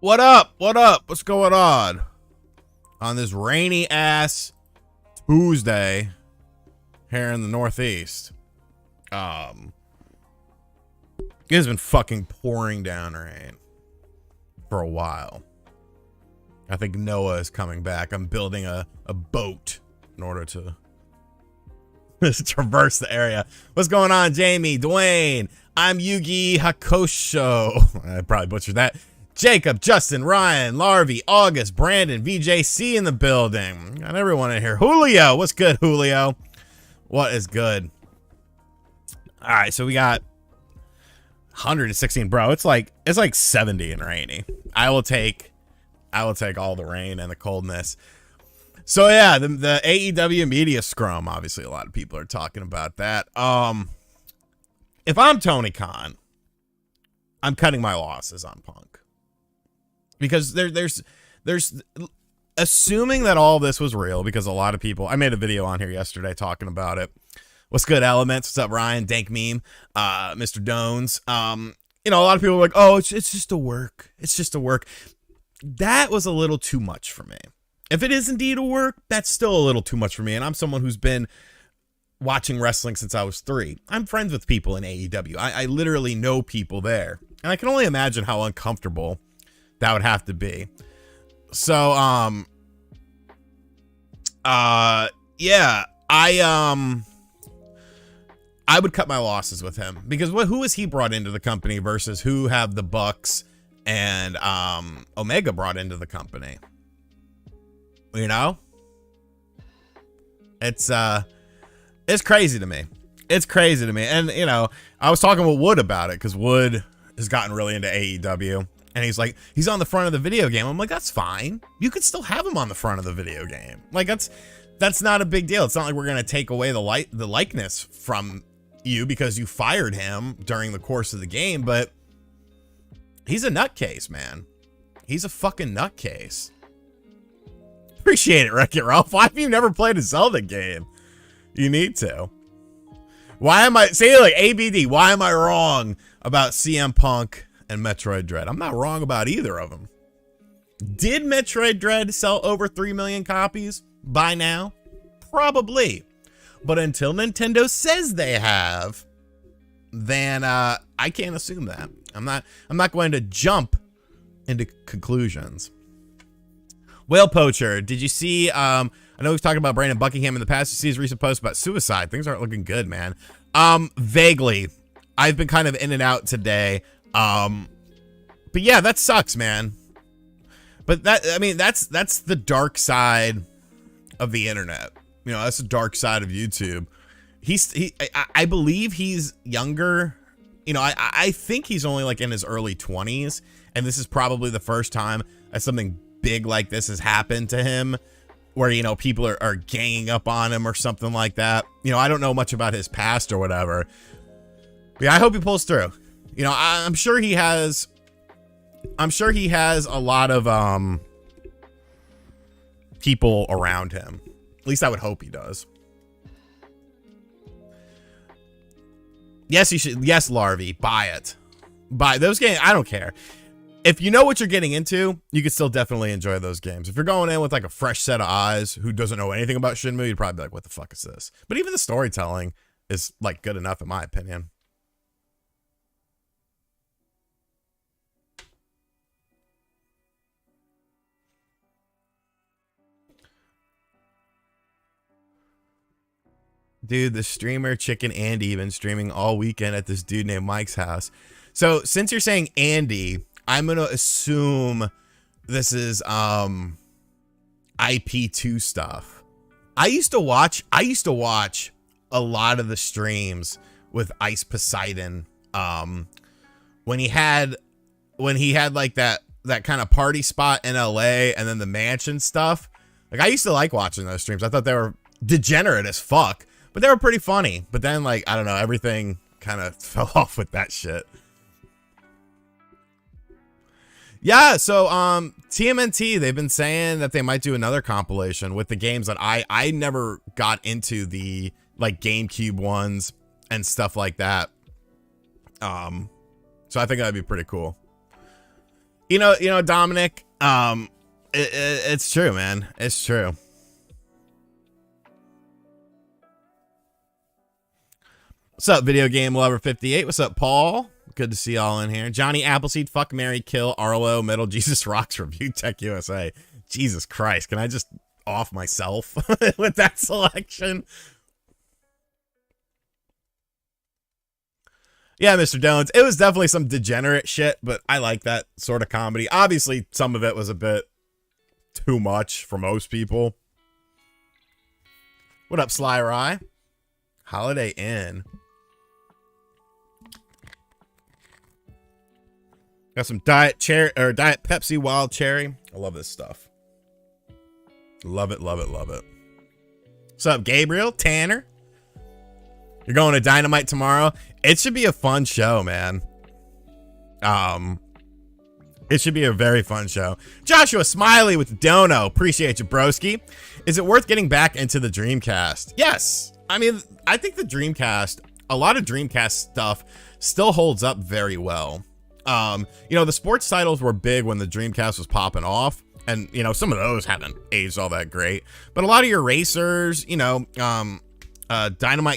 What up? What up? What's going on this rainy ass Tuesday here in the Northeast? It has been fucking pouring down rain for a while. I think Noah is coming back. I'm building a boat in order to traverse the area. What's going on, Jamie, Dwayne? I'm Yugi Hakosho. I probably butchered that. Jacob, Justin, Ryan, Larvey, August, Brandon, VJC in the building. Got everyone in here. Julio, what's good, Julio? What is good? All right, so we got 116, bro. It's like 70 and rainy. I will take all the rain and the coldness. So yeah, the AEW media scrum. Obviously, a lot of people are talking about that. If I'm Tony Khan, I'm cutting my losses on Punk. Because there's assuming that all this was real, because a lot of people, I made a video on here yesterday talking about it. What's good, Elements? What's up, Ryan? Dank Meme, Mr. Dones. You know, a lot of people are like, oh, it's just a work. It's just a work. That was a little too much for me. If it is indeed a work, that's still a little too much for me. And I'm someone who's been watching wrestling since I was 3. I'm friends with people in AEW. I literally know people there. And I can only imagine how uncomfortable that would have to be. So, yeah, I would cut my losses with him, because who has he brought into the company versus who have the Bucks and Omega brought into the company? You know, it's crazy to me. It's crazy to me. And you know, I was talking with Wood about it, because Wood has gotten really into AEW. And he's like, he's on the front of the video game. I'm like, that's fine. You could still have him on the front of the video game. Like, that's not a big deal. It's not like we're going to take away the likeness from you because you fired him during the course of the game. But he's a nutcase, man. He's a fucking nutcase. Appreciate it, Wreck-It Ralph. Why have you never played a Zelda game? You need to. Why am I, say like ABD, why am I wrong about CM Punk and Metroid Dread? I'm not wrong about either of them. Did Metroid Dread sell over 3 million copies by now? Probably. But until Nintendo says they have, then I can't assume that. I'm not going to jump into conclusions. Whale Poacher, did you see, I know we've talked about Brandon Buckingham in the past. You see his recent post about suicide. Things aren't looking good, man. Vaguely. I've been kind of in and out today. But yeah, that sucks, man. But that's the dark side of the internet. You know, that's the dark side of YouTube. I believe he's younger. You know, I think he's only like in his early 20s, and this is probably the first time that something big like this has happened to him, where, you know, people are ganging up on him or something like that. You know, I don't know much about his past or whatever. But yeah, I hope he pulls through. You know, I'm sure he has a lot of people around him. At least I would hope he does. Yes, you should. Yes, Larvey, buy it. Buy those games. I don't care. If you know what you're getting into, you can still definitely enjoy those games. If you're going in with like a fresh set of eyes who doesn't know anything about Shenmue, you'd probably be like, what the fuck is this? But even the storytelling is like good enough in my opinion. Dude, the streamer Chicken Andy been streaming all weekend at this dude named Mike's house. So since you're saying Andy, I'm gonna assume this is IP2 stuff. I used to watch a lot of the streams with Ice Poseidon when he had like that kind of party spot in LA and then the mansion stuff. Like, I used to like watching those streams. I thought they were degenerate as fuck, but they were pretty funny. But then, like, I don't know, everything kind of fell off with that shit. Yeah, so TMNT, they've been saying that they might do another compilation with the games that I never got into, the like GameCube ones and stuff like that. So I think that'd be pretty cool. Dominic, it's true, man. It's true. What's up, Video Game Lover 58? What's up, Paul? Good to see y'all in here. Johnny Appleseed, fuck, marry, kill, Arlo, Metal Jesus Rocks, Review Tech USA. Jesus Christ, can I just off myself with that selection? Yeah, Mr. Jones, it was definitely some degenerate shit, but I like that sort of comedy. Obviously, some of it was a bit too much for most people. What up, Sly Rye? Holiday Inn. Got some Diet Pepsi Wild Cherry. I love this stuff. Love it, love it, love it. What's up, Gabriel? Tanner? You're going to Dynamite tomorrow? It should be a fun show, man. It should be a very fun show. Joshua Smiley with Dono. Appreciate you, broski. Is it worth getting back into the Dreamcast? Yes. I mean, I think the Dreamcast, a lot of Dreamcast stuff still holds up very well. The sports titles were big when the Dreamcast was popping off. And, some of those haven't aged all that great. But a lot of your racers, Dynamite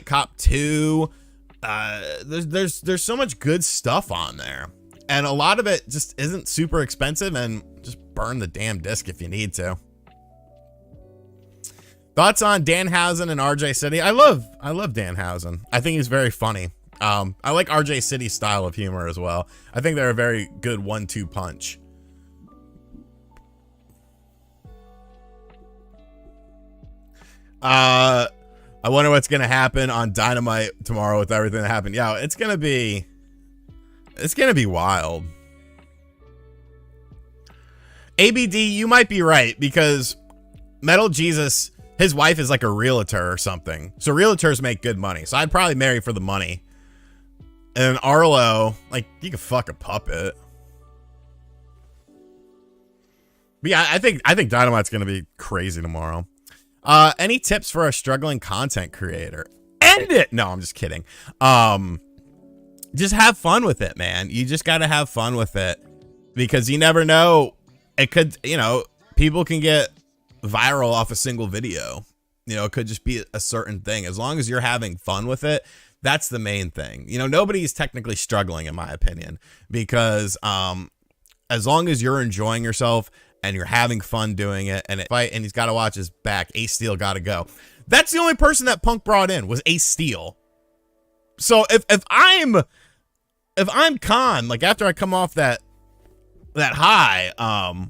Cop 2, there's so much good stuff on there. And a lot of it just isn't super expensive, and just burn the damn disc if you need to. Thoughts on Danhausen and RJ City? I love Danhausen. I think he's very funny. I like RJ City's style of humor as well. I think they're a very good 1-2 punch. I wonder what's gonna happen on Dynamite tomorrow with everything that happened. Yeah, it's gonna be wild. ABD, you might be right, because Metal Jesus, his wife is like a realtor or something. So realtors make good money. So I'd probably marry for the money. And Arlo, like, you can fuck a puppet. But yeah, I think Dynamite's gonna be crazy tomorrow. Any tips for a struggling content creator? End it! No, I'm just kidding. Just have fun with it, man. You just gotta have fun with it, because you never know. It could, people can get viral off a single video. It could just be a certain thing. As long as you're having fun with it, that's the main thing. Nobody's technically struggling, in my opinion, because as long as you're enjoying yourself and you're having fun doing it, and he's got to watch his back. Ace Steel got to go. That's the only person that Punk brought in, was Ace Steel. So if I'm Khan, like, after I come off that high, I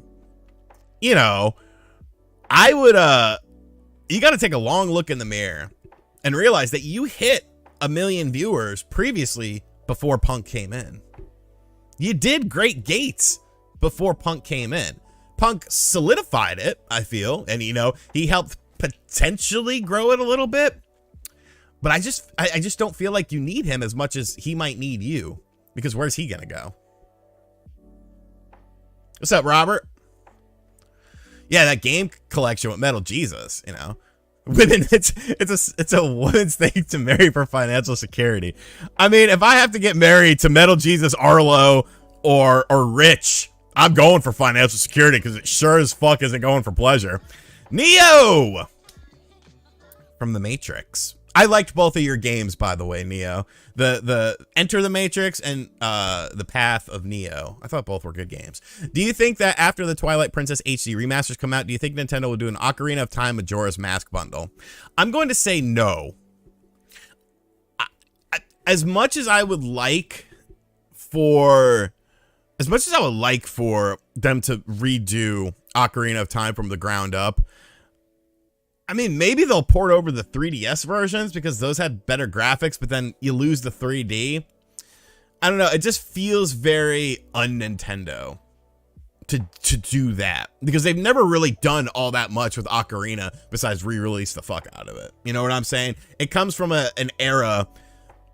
would you got to take a long look in the mirror and realize that you hit 1 million viewers previously before Punk came in. You did great gates before Punk came in. Punk solidified it, I feel, and he helped potentially grow it a little bit. But I just don't feel like you need him as much as he might need you, because where's he gonna go? What's up, Robert? Yeah, that game collection with Metal Jesus, women, it's a woman's thing to marry for financial security. I mean, if I have to get married to Metal Jesus, Arlo, or Rich, I'm going for financial security, because it sure as fuck isn't going for pleasure. Neo from The Matrix. I liked both of your games, by the way, Neo. The Enter the Matrix and The Path of Neo. I thought both were good games. Do you think that after the Twilight Princess HD remasters come out, do you think Nintendo will do an Ocarina of Time Majora's Mask bundle? I'm going to say no. As much as I would like for them to redo Ocarina of Time from the ground up, I mean, maybe they'll port over the 3DS versions, because those had better graphics, but then you lose the 3D. I don't know. It just feels very un-Nintendo to do that, because they've never really done all that much with Ocarina besides re-release the fuck out of it. You know what I'm saying? It comes from an era.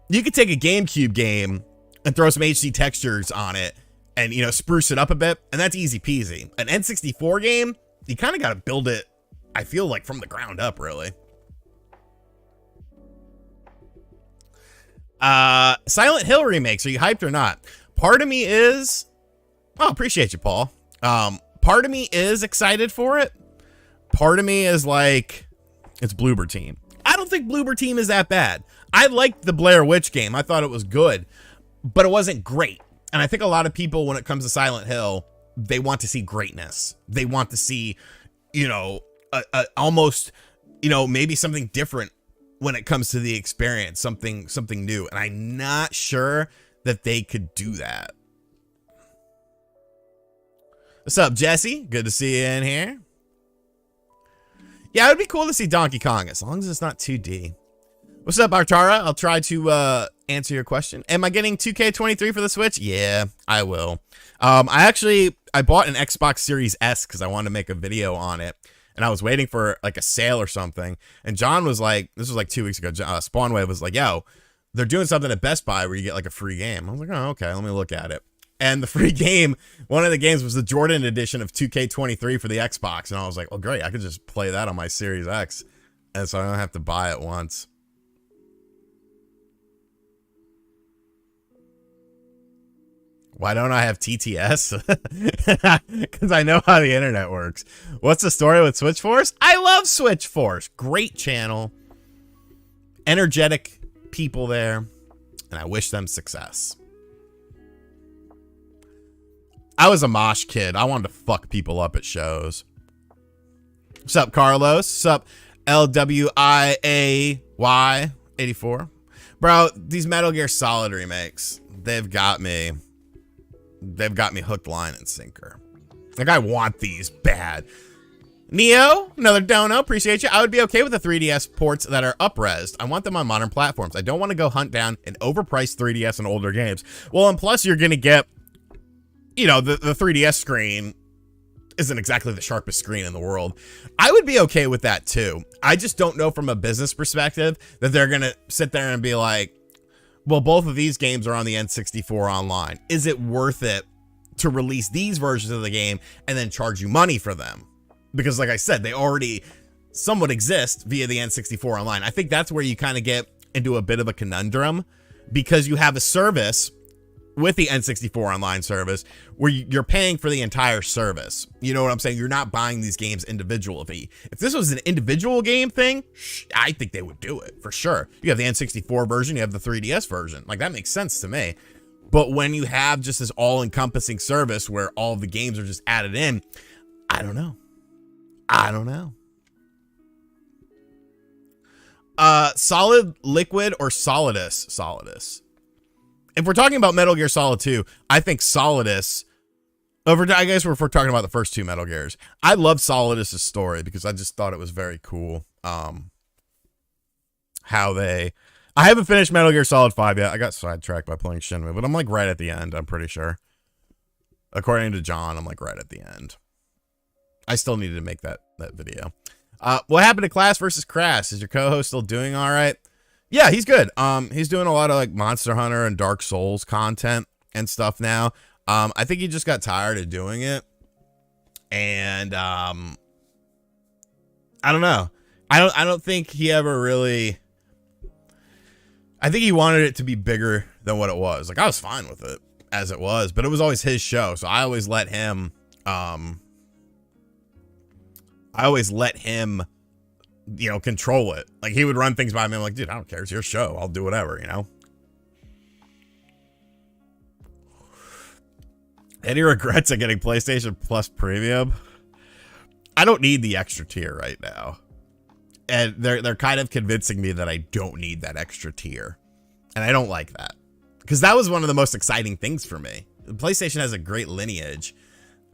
You could take a GameCube game and throw some HD textures on it and, spruce it up a bit, and that's easy peasy. An N64 game, you kind of got to build it, I feel like, from the ground up, really. Silent Hill remakes, are you hyped or not? Part of me is, Oh, appreciate you, Paul. Part of me is excited for it. Part of me is like, it's Bloober Team. I don't think Bloober Team is that bad. I liked the Blair Witch game. I thought it was good, but it wasn't great. And I think a lot of people, when it comes to Silent Hill, they want to see greatness. They want to see, you know, almost, you know, maybe something different when it comes to the experience, something new. And I'm not sure that they could do that. What's up, Jesse? Good to see you in here. Yeah, it would be cool to see Donkey Kong, as long as it's not 2D. What's up, Artara? I'll try to answer your question. Am I getting 2K23 for the Switch? Yeah, I will. I bought an Xbox Series S because I wanted to make a video on it. And I was waiting for like a sale or something. And John was like, this was like 2 weeks ago, Spawnwave was like, yo, they're doing something at Best Buy where you get like a free game. I was like, oh, okay, let me look at it. And the free game, one of the games was the Jordan edition of 2K23 for the Xbox. And I was like, well, great, I could just play that on my Series X. And so I don't have to buy it once. Why don't I have TTS? Because I know how the internet works. What's the story with Switch Force? I love Switch Force. Great channel. Energetic people there. And I wish them success. I was a mosh kid. I wanted to fuck people up at shows. What's up, Carlos? What's up, LWIAY84? Bro, these Metal Gear Solid remakes, they've got me hooked, line, and sinker. Like, I want these bad. Neo, another dono, appreciate you. I would be okay with the 3DS ports that are up-resed. I want them on modern platforms. I don't want to go hunt down an overpriced 3DS and older games. Well, and plus you're going to get, you know, the 3DS screen isn't exactly the sharpest screen in the world. I would be okay with that too. I just don't know from a business perspective that they're going to sit there and be like, well, both of these games are on the N64 online. Is it worth it to release these versions of the game and then charge you money for them? Because like I said, they already somewhat exist via the N64 online. I think that's where you kind of get into a bit of a conundrum, because you have a service with the N64 online service where you're paying for the entire service. You know what I'm saying? You're not buying these games individually. If this was an individual game thing, I think they would do it for sure. You have the N64 version, you have the 3DS version. Like, that makes sense to me. But when you have just this all-encompassing service where all the games are just added in, I don't know. Solid Liquid or Solidus? Solidus. If we're talking about Metal Gear Solid 2, I think Solidus, I guess if we're talking about the first two Metal Gears, I love Solidus' story because I just thought it was very cool. I haven't finished Metal Gear Solid 5 yet. I got sidetracked by playing Shenmue, but I'm like right at the end, I'm pretty sure. According to John, I'm like right at the end. I still needed to make that video. What happened to Class versus Crass? Is your co-host still doing all right? Yeah, he's good. He's doing a lot of like Monster Hunter and Dark Souls content and stuff now. I think he just got tired of doing it. And I don't know. I don't think he ever really, I think he wanted it to be bigger than what it was. Like, I was fine with it as it was, but it was always his show. So I always let him you know, control it. Like, he would run things by me. I'm like, dude, I don't care. It's your show. I'll do whatever, you know? Any regrets at getting PlayStation Plus Premium? I don't need the extra tier right now. And they're kind of convincing me that I don't need that extra tier. And I don't like that. Because that was one of the most exciting things for me. PlayStation has a great lineage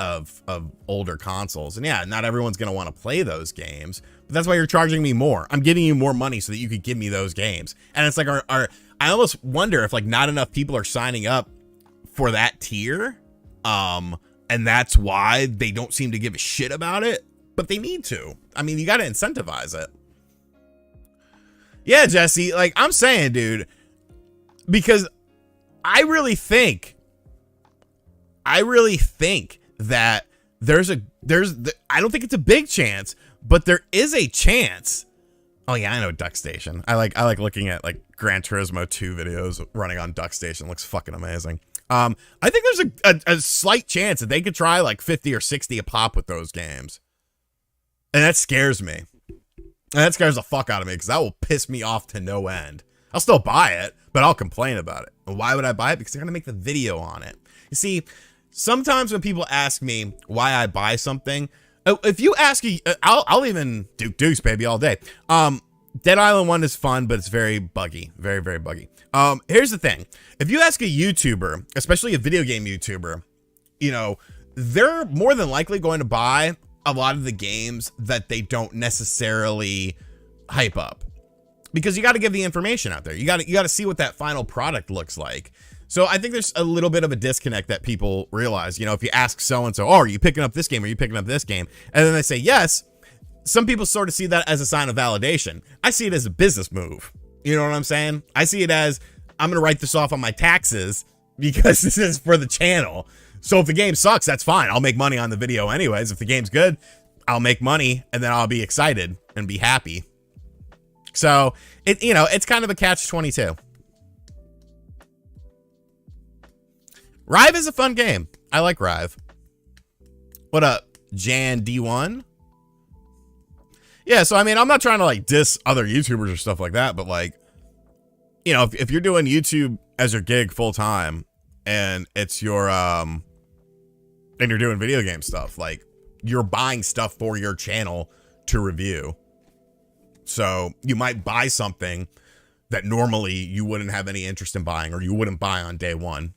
of older consoles. And yeah, not everyone's going to want to play those games. But that's why you're charging me more. I'm giving you more money so that you could give me those games. And it's like, I almost wonder if like not enough people are signing up for that tier. And that's why they don't seem to give a shit about it. But they need to. I mean, you got to incentivize it. Yeah, Jesse, like I'm saying, dude, because I really think that I don't think it's a big chance, but there is a chance. Oh yeah, I know Duck Station. I like looking at like Gran Turismo 2 videos running on Duck Station. It looks fucking amazing. I think there's a slight chance that they could try like 50 or 60 a pop with those games. And that scares me. And that scares the fuck out of me because that will piss me off to no end. I'll still buy it, but I'll complain about it. And why would I buy it? Because they're going to make the video on it. You see, sometimes when people ask me why I buy something, if you ask, I'll even Duke Deuce, baby, all day. Dead Island 1 is fun, but it's very buggy. Very, very buggy. Here's the thing. If you ask a YouTuber, especially a video game YouTuber, you know, they're more than likely going to buy a lot of the games that they don't necessarily hype up. Because you got to give the information out there. You got to see what that final product looks like. So I think there's a little bit of a disconnect that people realize. You know, if you ask so-and-so, oh, are you picking up this game? Are you picking up this game? And then they say yes. Some people sort of see that as a sign of validation. I see it as a business move. You know what I'm saying? I see it as, I'm going to write this off on my taxes because this is for the channel. So if the game sucks, that's fine. I'll make money on the video anyways. If the game's good, I'll make money and then I'll be excited and be happy. So it's kind of a catch-22. Rive is a fun game. I like Rive. What up, Jan D1? Yeah, so I mean, I'm not trying to like diss other YouTubers or stuff like that, but like, you know, if you're doing YouTube as your gig full time and it's your and you're doing video game stuff, like you're buying stuff for your channel to review. So you might buy something that normally you wouldn't have any interest in buying or you wouldn't buy on day one.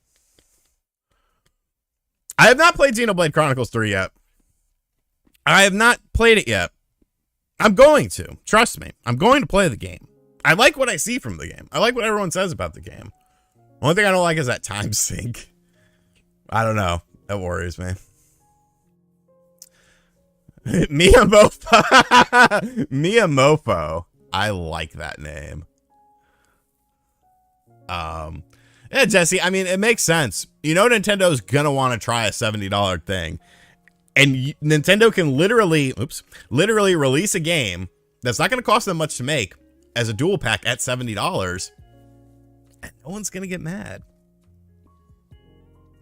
I have not played Xenoblade Chronicles 3 yet. I have not played it yet. I'm going to. Trust me. I'm going to play the game. I like what I see from the game. I like what everyone says about the game. Only thing I don't like is that time sync. I don't know. That worries me. Miyamofo. I like that name. Yeah, Jesse, I mean, it makes sense. You know, Nintendo's gonna want to try a $70 thing. And Nintendo can literally release a game that's not going to cost them much to make as a dual pack at $70. And no one's going to get mad.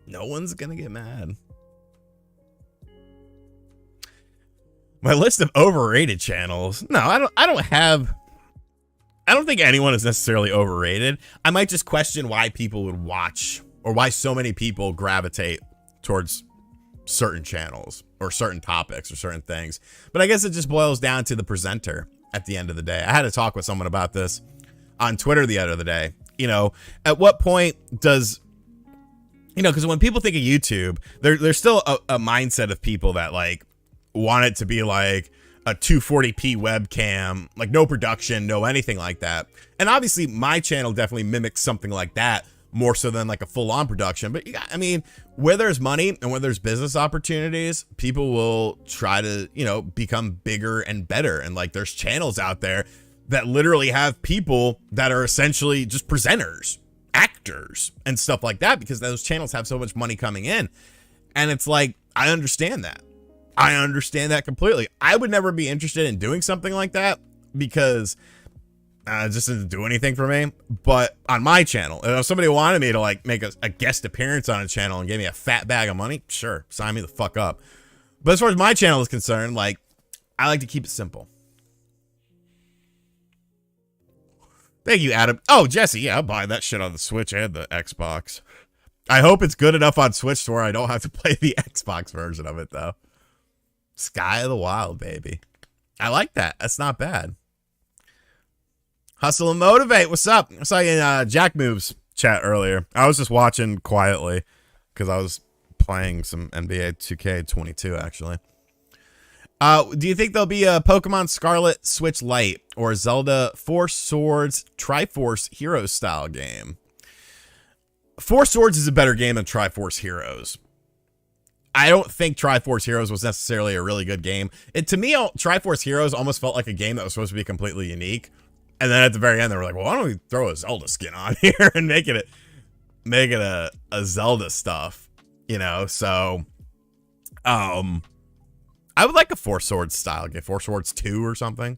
No one's going to get mad. My list of overrated channels. No, I don't think anyone is necessarily overrated. I might just question why people would watch or why so many people gravitate towards certain channels or certain topics or certain things. But I guess it just boils down to the presenter at the end of the day. I had a talk with someone about this on Twitter the other day. You know, at what point does, you know, because when people think of YouTube, there's still a mindset of people that like want it to be like a 240p webcam, like no production, no anything like that. And obviously my channel definitely mimics something like that more so than like a full-on production. But I mean, where there's money and where there's business opportunities, people will try to, you know, become bigger and better. And like there's channels out there that literally have people that are essentially just presenters, actors and stuff like that, because those channels have so much money coming in. And it's like, I understand that. I understand that completely. I would never be interested in doing something like that because it just doesn't do anything for me. But on my channel, if somebody wanted me to like make a guest appearance on a channel and gave me a fat bag of money, sure, sign me the fuck up. But as far as my channel is concerned, like, I like to keep it simple. Thank you, Adam. Oh, Jesse, yeah, I'll buy that shit on the Switch and the Xbox. I hope it's good enough on Switch to where I don't have to play the Xbox version of it, though. Sky of the Wild, baby. I like that. That's not bad. Hustle and Motivate. What's up? I saw you in Jack Moves chat earlier. I was just watching quietly because I was playing some NBA 2K22, actually. Do you think there'll be a Pokemon Scarlet Switch Lite or Zelda Four Swords Triforce Heroes style game? Four Swords is a better game than Triforce Heroes. I don't think Triforce Heroes was necessarily a really good game. To me, Triforce Heroes almost felt like a game that was supposed to be completely unique. And then at the very end, they were like, well, why don't we throw a Zelda skin on here and make it a Zelda stuff, you know? So, I would like a Four Swords style game, Four Swords 2 or something.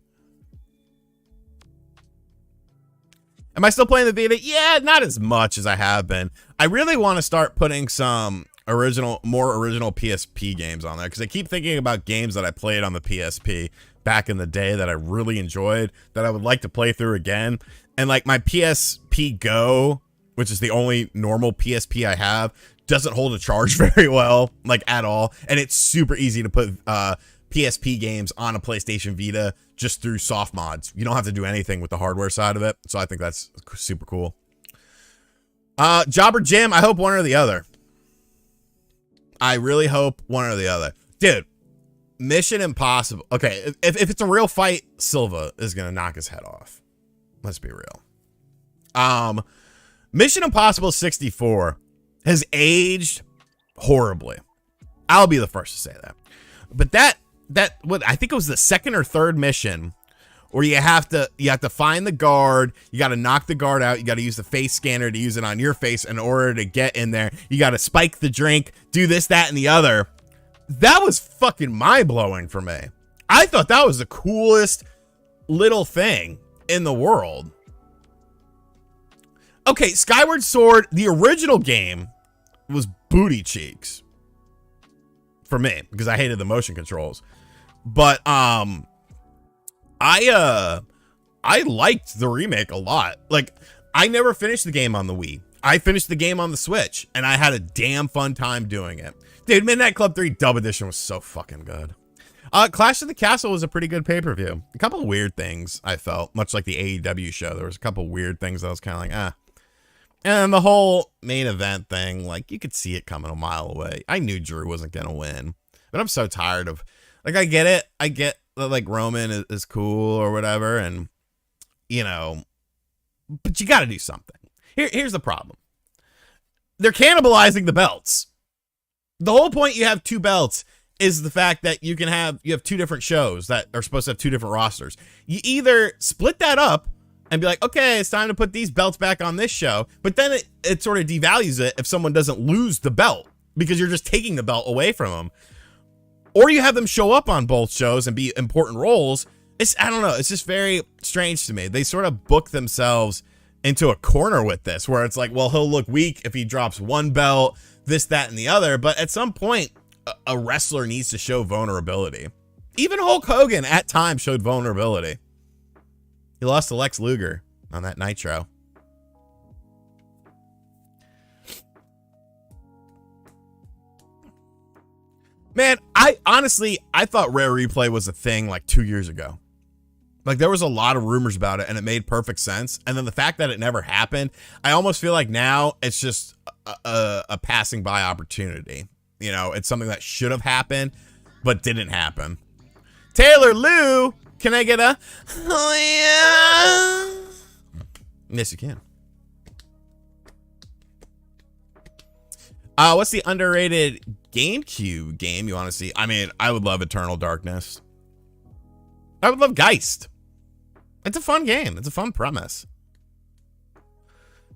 Am I still playing the Vita? Yeah, not as much as I have been. I really want to start putting some more original PSP games on there, because I keep thinking about games that I played on the PSP back in the day that I really enjoyed, that I would like to play through again. And like my PSP Go, which is the only normal PSP I have, doesn't hold a charge very well, like at all. And it's super easy to put PSP games on a PlayStation Vita just through soft mods. You don't have to do anything with the hardware side of it. So I think that's super cool. Job or Jim, I hope one or the other. I really hope one or the other. Dude, Mission Impossible. Okay, if it's a real fight, Silva is going to knock his head off. Let's be real. Mission Impossible 64 has aged horribly. I'll be the first to say that. But what I think it was the second or third mission where you have to find the guard, you got to knock the guard out, you got to use the face scanner to use it on your face in order to get in there. You got to spike the drink, do this, that, and the other. That was fucking mind-blowing for me. I thought that was the coolest little thing in the world. Okay, Skyward Sword, the original game, was booty cheeks for me because I hated the motion controls. But I liked the remake a lot. Like, I never finished the game on the Wii. I finished the game on the Switch, and I had a damn fun time doing it. Dude, Midnight Club 3 Dub Edition was so fucking good. Clash of the Castle was a pretty good pay-per-view. A couple of weird things, I felt, much like the AEW show. There was a couple weird things that I was kind of like, ah. And the whole main event thing, like, you could see it coming a mile away. I knew Drew wasn't going to win. But I'm so tired of, like, I get it. I get that, like, Roman is cool or whatever, and, you know, but you got to do something. Here's the problem. They're cannibalizing the belts. The whole point you have two belts is the fact that you have two different shows that are supposed to have two different rosters. You either split that up and be like, okay, it's time to put these belts back on this show, but then it sort of devalues it if someone doesn't lose the belt because you're just taking the belt away from them. Or you have them show up on both shows and be important roles. I don't know, it's just very strange to me. They sort of book themselves into a corner with this, where it's like, well, he'll look weak if he drops one belt, this, that, and the other. But at some point, a wrestler needs to show vulnerability. Even Hulk Hogan at times showed vulnerability. He lost to Lex Luger on that Nitro. Man, I thought Rare Replay was a thing like 2 years ago. Like, there was a lot of rumors about it, and it made perfect sense. And then the fact that it never happened, I almost feel like now it's just a passing by opportunity. You know, it's something that should have happened, but didn't happen. Taylor Lou, can I get a, oh yeah? Yes, you can. What's the underrated GameCube game you want to see? I mean, I would love Eternal Darkness. I would love Geist. It's a fun game. It's a fun premise.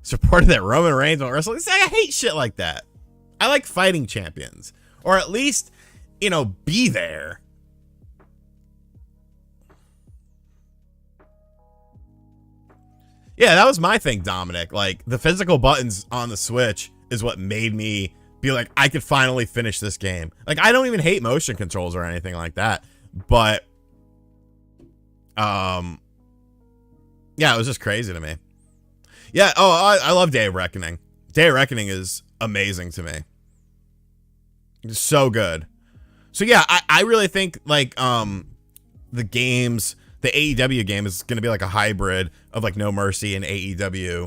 Supported that Roman Reigns won't wrestle. I hate shit like that. I like fighting champions. Or at least, you know, be there. Yeah, that was my thing, Dominic. Like, the physical buttons on the Switch is what made me be like, I could finally finish this game. Like, I don't even hate motion controls or anything like that. But, yeah, it was just crazy to me. Yeah, I love Day of Reckoning. Day of Reckoning is amazing to me. It's so good. So yeah, I really think like the AEW game is going to be like a hybrid of like No Mercy and WWE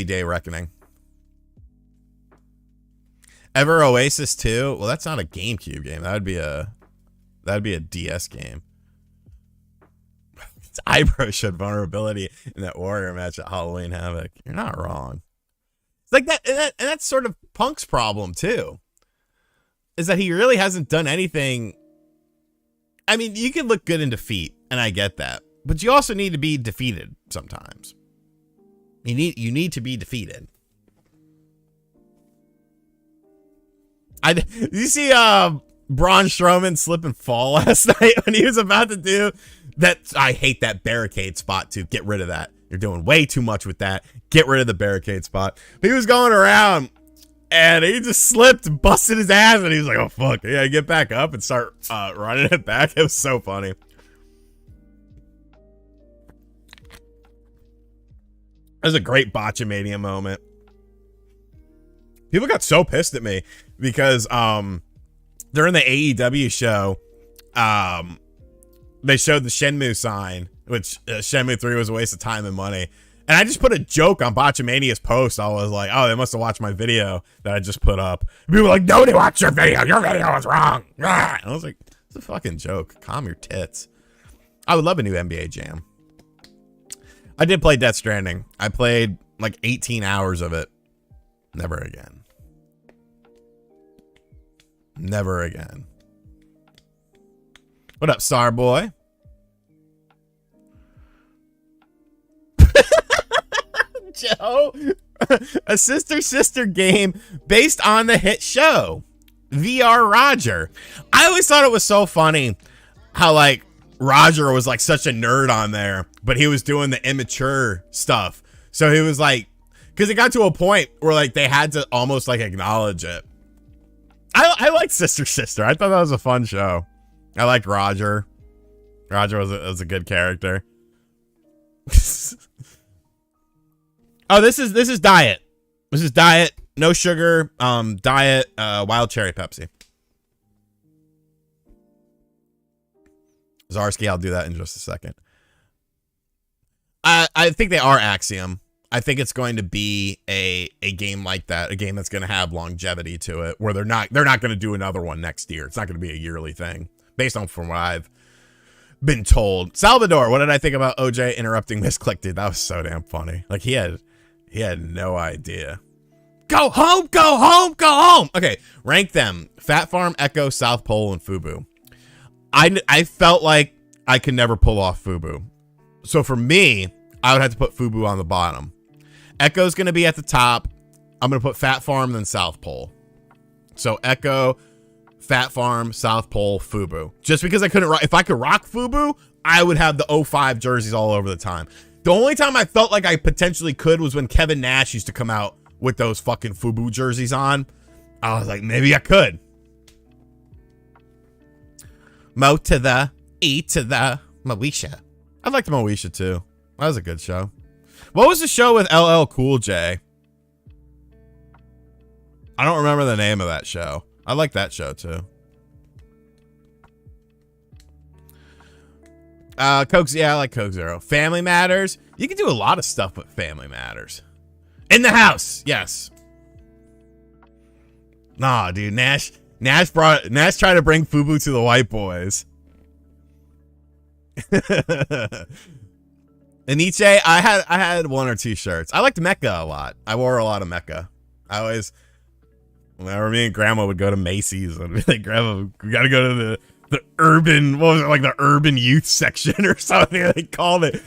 Day of Reckoning. Ever Oasis 2? Well, that's not a GameCube game. That'd be a DS game. Its eyebrow showed vulnerability in that Warrior match at Halloween Havoc. You're not wrong. It's like that, and that's sort of Punk's problem too. Is that he really hasn't done anything. I mean, you can look good in defeat, and I get that, but you also need to be defeated sometimes. You need to be defeated. You see Braun Strowman slip and fall last night when he was about to do I hate that barricade spot too. Get rid of that. You're doing way too much with that. Get rid of the barricade spot. But he was going around and he just slipped and busted his ass and he was like, oh fuck. Yeah, get back up and start running it back. It was so funny. It was a great Botchamania moment. People got so pissed at me because during the AEW show, they showed the Shenmue sign, which Shenmue 3 was a waste of time and money. And I just put a joke on Botchamania's post. I was like, oh, they must have watched my video that I just put up. And people were like, nobody watched your video. Your video was wrong. And I was like, it's a fucking joke. Calm your tits. I would love a new NBA Jam. I did play Death Stranding. I played like 18 hours of it. Never again. Never again. What up, Starboy? Joe, a sister game based on the hit show VR Roger. I always thought it was so funny how like Roger was like such a nerd on there, but he was doing the immature stuff. So he was like, because it got to a point where like they had to almost like acknowledge it. I liked Sister. I thought that was a fun show. I liked Roger. Roger was a good character. Oh, this is diet. This is diet, no sugar, diet, wild cherry Pepsi. Zarski, I'll do that in just a second. I think they are Axiom. I think it's going to be a game like that, a game that's going to have longevity to it, where they're not going to do another one next year. It's not going to be a yearly thing, based on from what I've been told. Salvador, what did I think about OJ interrupting Misclick? Dude, that was so damn funny. Like he had no idea. Go home, go home, go home. Okay, rank them: Fat Farm, Echo, South Pole, and Fubu. I felt like I could never pull off Fubu, so for me, I would have to put Fubu on the bottom. Echo's gonna be at the top. I'm gonna put Fat Farm, then South Pole. So Echo, Fat Farm, South Pole, Fubu. Just because I couldn't rock, if I could rock Fubu, I would have the 05 jerseys all over the time. The only time I felt like I potentially could was when Kevin Nash used to come out with those fucking Fubu jerseys on. I was like, maybe I could. Mo to the E to the Moesha. I liked Moesha too. That was a good show. What was the show with LL Cool J? I don't remember the name of that show. I like that show too. Coke, yeah, I like Coke Zero. Family Matters. You can do a lot of stuff with Family Matters. In the house, yes. Nah, dude, Nash tried to bring Fubu to the white boys. Aniche, I had one or two shirts. I liked Mecha a lot. I wore a lot of Mecha. Whenever me and Grandma would go to Macy's, I'd be like, Grandma, we gotta go to the urban, what was it, like the urban youth section or something. They called it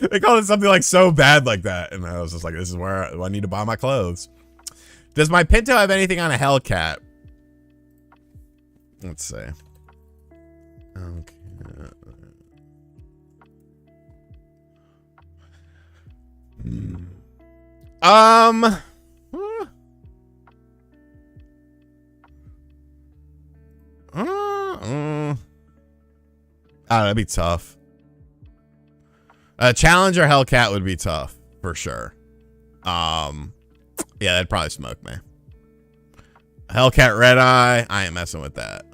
something like so bad like that. And I was just like, this is where I need to buy my clothes. Does my Pinto have anything on a Hellcat? Let's see. Okay. That'd be tough. Challenger Hellcat would be tough for sure. Yeah, that'd probably smoke me. Hellcat Red Eye, I ain't messing with that.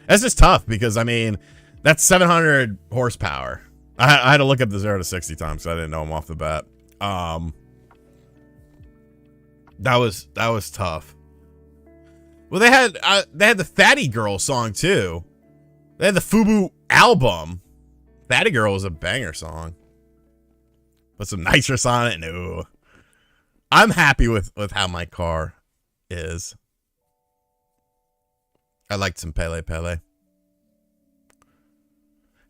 That's just tough because I mean, that's 700 horsepower. I had to look up the 0 to 60 times, so I didn't know them off the bat. That was tough. Well, they had the Fatty Girl song too. They had the Fubu album. Fatty Girl was a banger song. Put some nitrous on it. No, I'm happy with how my car is. I liked some Pele Pele.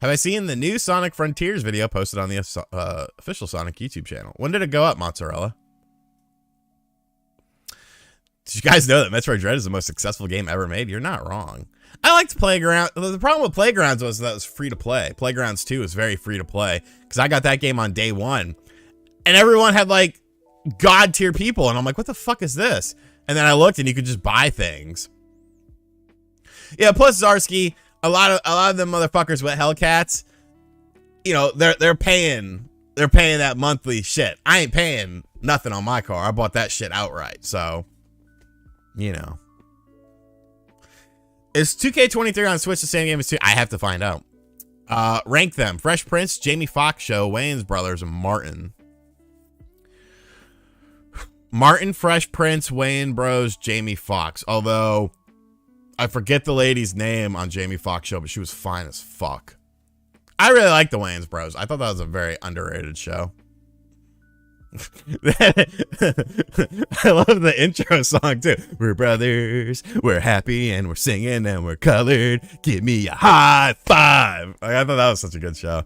Have I seen the new Sonic Frontiers video posted on the official Sonic YouTube channel? When did it go up, Mozzarella? Did you guys know that Metroid Dread is the most successful game ever made? You're not wrong. I liked Playground. The problem with Playgrounds was that it was free to play. Playgrounds 2 is very free to play because I got that game on day one, and everyone had like god tier people, and I'm like, what the fuck is this? And then I looked, and you could just buy things. Yeah, plus Zarsky, a lot of them motherfuckers with Hellcats, you know, they're paying that monthly shit. I ain't paying nothing on my car. I bought that shit outright, so you know. Is 2K23 on Switch the same game as 2? I have to find out. Rank them: Fresh Prince, Jamie Foxx Show, Wayans Brothers, and Martin. Martin, Fresh Prince, Wayans Bros, Jamie Foxx. Although I forget the lady's name on Jamie Foxx Show, but she was fine as fuck. I really like the Wayans Bros. I thought that was a very underrated show. I love the intro song too. We're brothers, we're happy, and we're singing, and we're colored. Give me a high five. Like, I thought that was such a good show.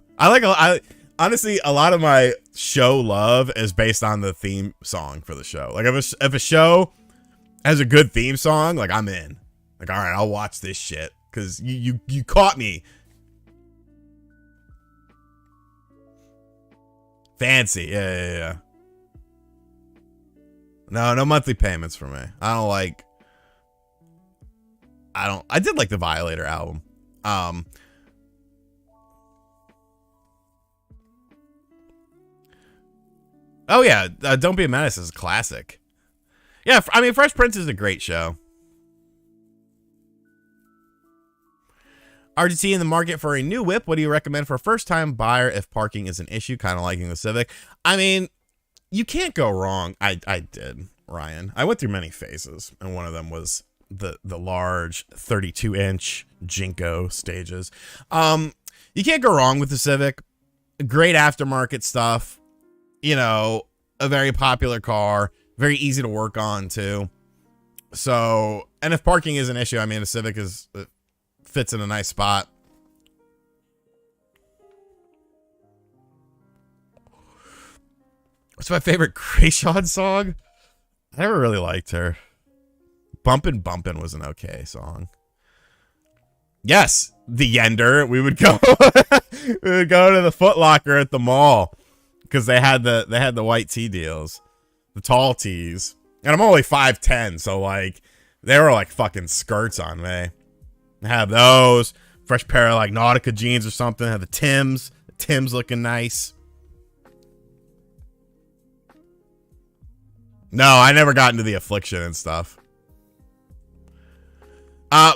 Honestly, a lot of my show love is based on the theme song for the show. Like if a show has a good theme song, like I'm in. Like, all right, I'll watch this shit because you caught me. Fancy, yeah. No monthly payments for me. I did like the Violator album. Oh yeah, Don't Be a Menace is a classic. Yeah, I mean, Fresh Prince is a great show. RGT in the market for a new whip. What do you recommend for a first-time buyer if parking is an issue? Kind of liking the Civic. I mean, you can't go wrong. I did, Ryan. I went through many phases, and one of them was the large 32-inch Jinko stages. You can't go wrong with the Civic. Great aftermarket stuff. You know, a very popular car. Very easy to work on, too. So, and if parking is an issue, I mean, the Civic fits in a nice spot. What's my favorite Krayshawn song? I never really liked her. Bumpin' Bumpin' was an okay song. Yes, the Yender. We would go we would go to the Foot Locker at the mall because they had the white tee deals, the tall tees. And I'm only 5'10", so like they were like fucking skirts on me. I have those. Fresh pair of like Nautica jeans or something. Have the Tims. The Tims looking nice. No, I never got into the Affliction and stuff.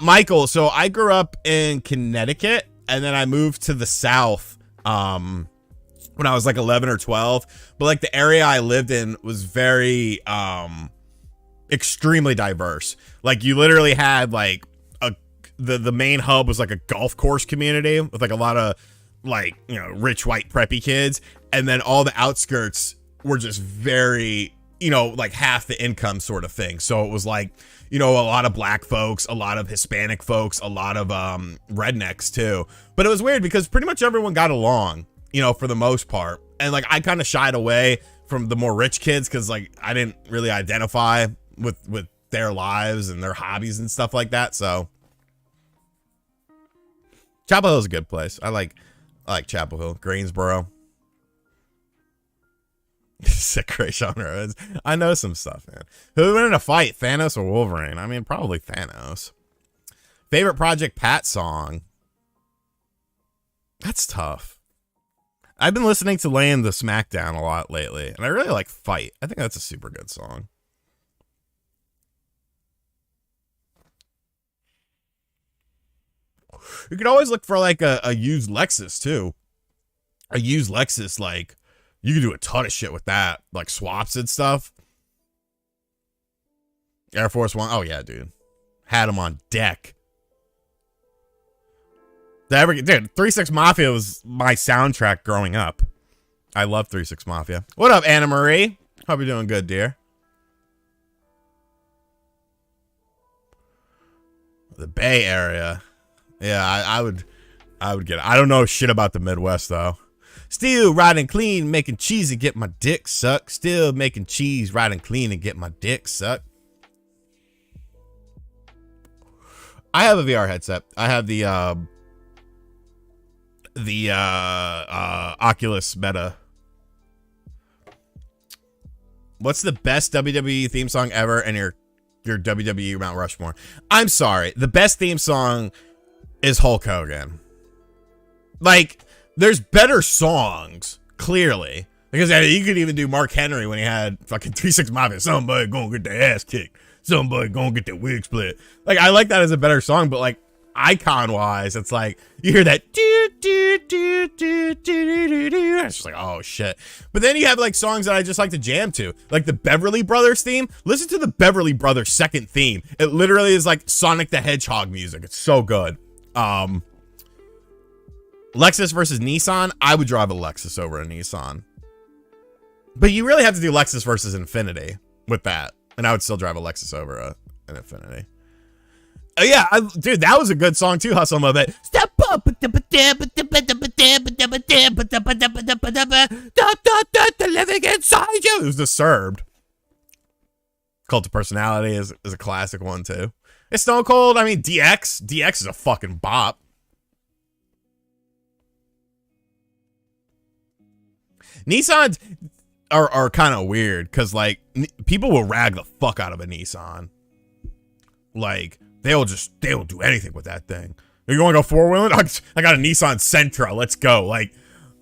Michael, so I grew up in Connecticut and then I moved to the South when I was like 11 or 12. But like the area I lived in was very extremely diverse. Like you literally had like the main hub was like a golf course community with like a lot of like, you know, rich white preppy kids. And then all the outskirts were just very, you know, like half the income sort of thing. So it was like, you know, a lot of black folks, a lot of Hispanic folks, a lot of rednecks too. But it was weird because pretty much everyone got along, you know, for the most part. And like I kind of shied away from the more rich kids because like I didn't really identify with their lives and their hobbies and stuff like that. So Chapel Hill is a good place. I like Chapel Hill, Greensboro. Sick Krayshawn Rhodes. I know some stuff, man. Who would win in a fight, Thanos or Wolverine? I mean, probably Thanos. Favorite Project Pat song? That's tough. I've been listening to Laying the Smackdown a lot lately, and I really like Fight. I think that's a super good song. You could always look for like a used Lexus too. A used Lexus, like you could do a ton of shit with that, like swaps and stuff. Air Force One. Oh yeah, dude. Had them on deck. Dude, 3-6 Mafia was my soundtrack growing up. I love 3-6 Mafia. What up, Anna Marie? Hope you're doing good, dear. The Bay Area. Yeah, I would get it. I don't know shit about the Midwest though. Still riding clean, making cheese and get my dick sucked. Still making cheese, riding clean and get my dick sucked. I have a VR headset. I have the Oculus Meta. What's the best WWE theme song ever and your WWE Mount Rushmore? I'm sorry. The best theme song is Hulk Hogan. Like, there's better songs, clearly. Because you could even do Mark Henry when he had fucking 3-6 Mafia. Somebody gonna get their ass kicked. Somebody gonna get their wig split. Like, I like that as a better song, but like, icon-wise, it's like, you hear that it's just like, oh shit. But then you have like songs that I just like to jam to, like the Beverly Brothers theme. Listen to the Beverly Brothers second theme. It literally is like Sonic the Hedgehog music. It's so good. Lexus versus Nissan. I would drive a Lexus over a Nissan, but you really have to do Lexus versus Infinity with that, and I would still drive a Lexus over an Infinity. Oh yeah, dude, that was a good song too. Hustle Mode. Step up, living inside you. It was Disturbed. Cult of Personality is a classic one too. It's Stone Cold. I mean, DX is a fucking bop. Nissans are kind of weird because like people will rag the fuck out of a Nissan. Like, they'll do anything with that thing. You want to go four-wheeling? I got a Nissan Sentra. Let's go. Like,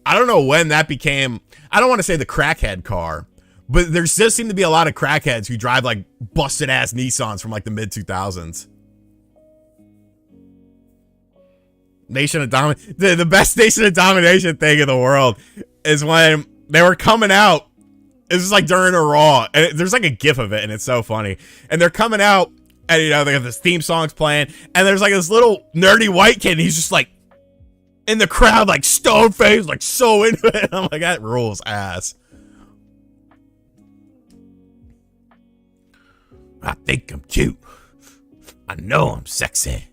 I don't know when that became, I don't want to say the crackhead car, but there does seem to be a lot of crackheads who drive like busted ass Nissans from like the mid 2000s. Nation of Domination. The best Nation of Domination thing in the world is when they were coming out. It was like during a Raw. And there's like a gif of it, and it's so funny. And they're coming out, and you know, they have this theme songs playing, and there's like this little nerdy white kid, and he's just like in the crowd, like stone faced, like so into it. I'm like, that rules ass. I think I'm cute. I know I'm sexy.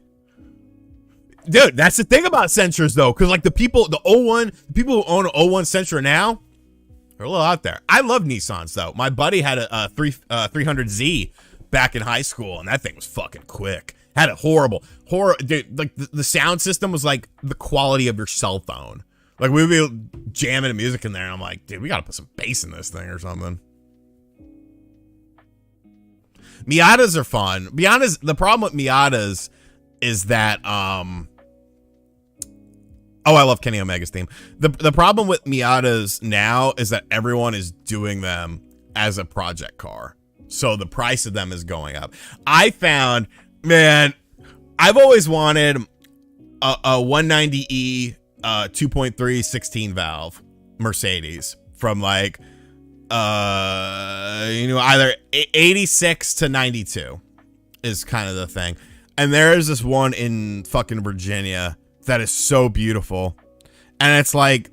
Dude, that's the thing about Sentras though, because like the people who own an 01 Sentra now, they're a little out there. I love Nissans though. My buddy had a 300Z back in high school, and that thing was fucking quick. Had a horrible, dude, like the sound system was like the quality of your cell phone. Like we would be jamming music in there, and I'm like, dude, we gotta put some bass in this thing or something. Miatas are fun. The problem with Miatas is that oh, I love Kenny Omega's theme. The problem with Miatas now is that everyone is doing them as a project car. So the price of them is going up. I found, man, I've always wanted a 190E 2.3 16 valve Mercedes from like either 86 to 92 is kind of the thing. And there is this one in fucking Virginia that is so beautiful. And it's like,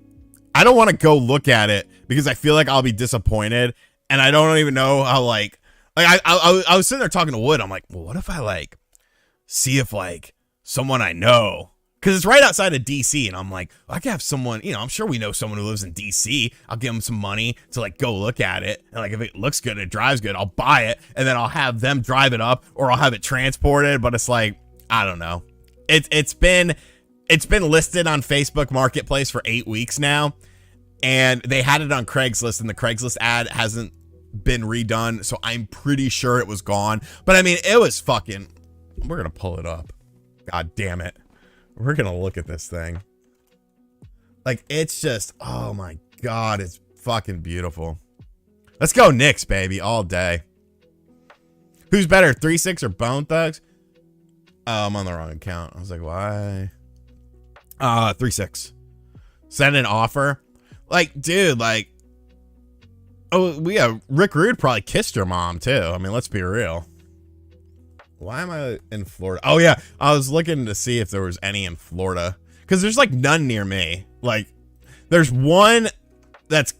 I don't want to go look at it because I feel like I'll be disappointed. And I don't even know how like I was sitting there talking to Wood. I'm like, well, what if I like see if like someone I know, because it's right outside of DC, and I'm like, well, I can have someone, you know, I'm sure we know someone who lives in DC. I'll give them some money to like go look at it, and like if it looks good, it drives good, I'll buy it, and then I'll have them drive it up, or I'll have it transported. But it's like, I don't know. It's been listed on Facebook Marketplace for 8 weeks now, and they had it on Craigslist, and the Craigslist ad hasn't been redone, so I'm pretty sure it was gone. But I mean, it was fucking, we're gonna pull it up, god damn it, we're gonna look at this thing. Like, it's just, oh my god, it's fucking beautiful. Let's go Knicks, baby, all day. Who's better, 3-6 or Bone Thugs? Oh, I'm on the wrong account. I was like, why? 3-6. Send an offer. Like, dude, like, oh, Rick Rude probably kissed your mom too. I mean, let's be real. Why am I in Florida? Oh yeah, I was looking to see if there was any in Florida, because there's like none near me. Like, there's one that's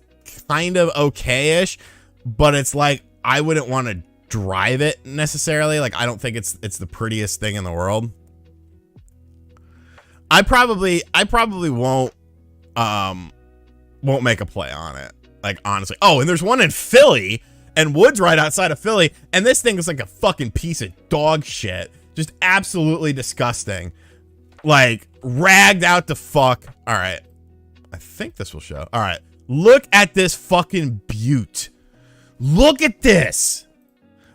kind of okay-ish, but it's like I wouldn't want to drive it necessarily. Like, I don't think it's the prettiest thing in the world. I probably won't make a play on it. Like, honestly. Oh, and there's one in Philly, and Wood's right outside of Philly, and this thing is like a fucking piece of dog shit. Just absolutely disgusting. Like, ragged out the fuck. All right. I think this will show. All right. Look at this fucking beaut. Look at this.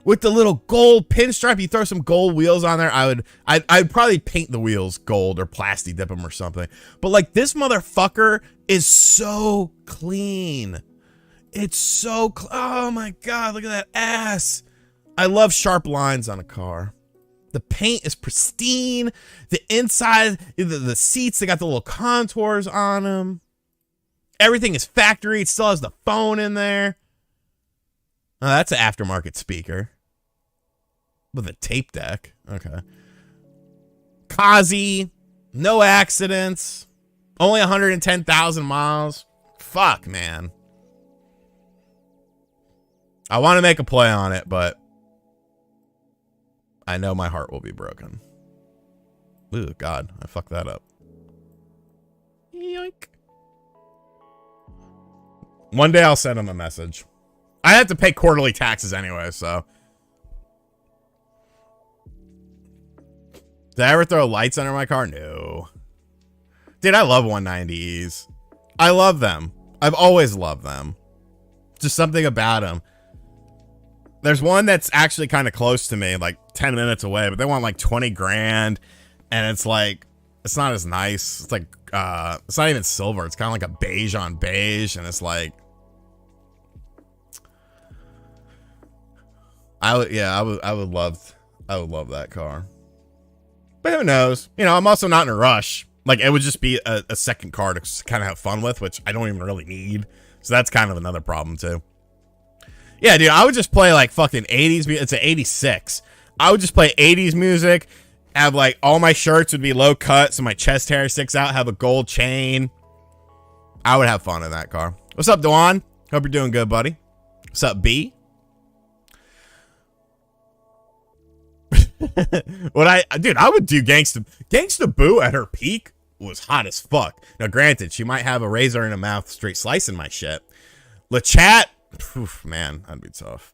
With the little gold pinstripe, you throw some gold wheels on there. I'd probably paint the wheels gold or plastic dip them or something. But like, this motherfucker is so clean. It's so, oh my God, look at that ass. I love sharp lines on a car. The paint is pristine. The inside, the seats, they got the little contours on them. Everything is factory. It still has the phone in there. Oh, that's an aftermarket speaker. With a tape deck. Okay. Kazi. No accidents. Only 110,000 miles. Fuck, man. I want to make a play on it, but I know my heart will be broken. Ooh, God. I fucked that up. Yoink. One day I'll send him a message. I have to pay quarterly taxes anyway, so. Did I ever throw lights under my car? No. Dude, I love 190Es. I love them. I've always loved them. Just something about them. There's one that's actually kind of close to me, like 10 minutes away, but they want like 20 grand. And it's like, it's not as nice. It's like, it's not even silver. It's kind of like a beige on beige. And it's like, I would love that car. But who knows? You know, I'm also not in a rush. Like, it would just be a second car to kind of have fun with, which I don't even really need. So that's kind of another problem too. Yeah, dude, I would just play like fucking 80s. It's an 86. I would just play 80s music. Have like all my shirts would be low cut, so my chest hair sticks out. Have a gold chain. I would have fun in that car. What's up, Dwan? Hope you're doing good, buddy. What's up, B? Dude, I would do Gangsta Boo at her peak was hot as fuck. Now, granted, she might have a razor in her mouth straight slicing my shit. LeChat, oof, man, that'd be tough.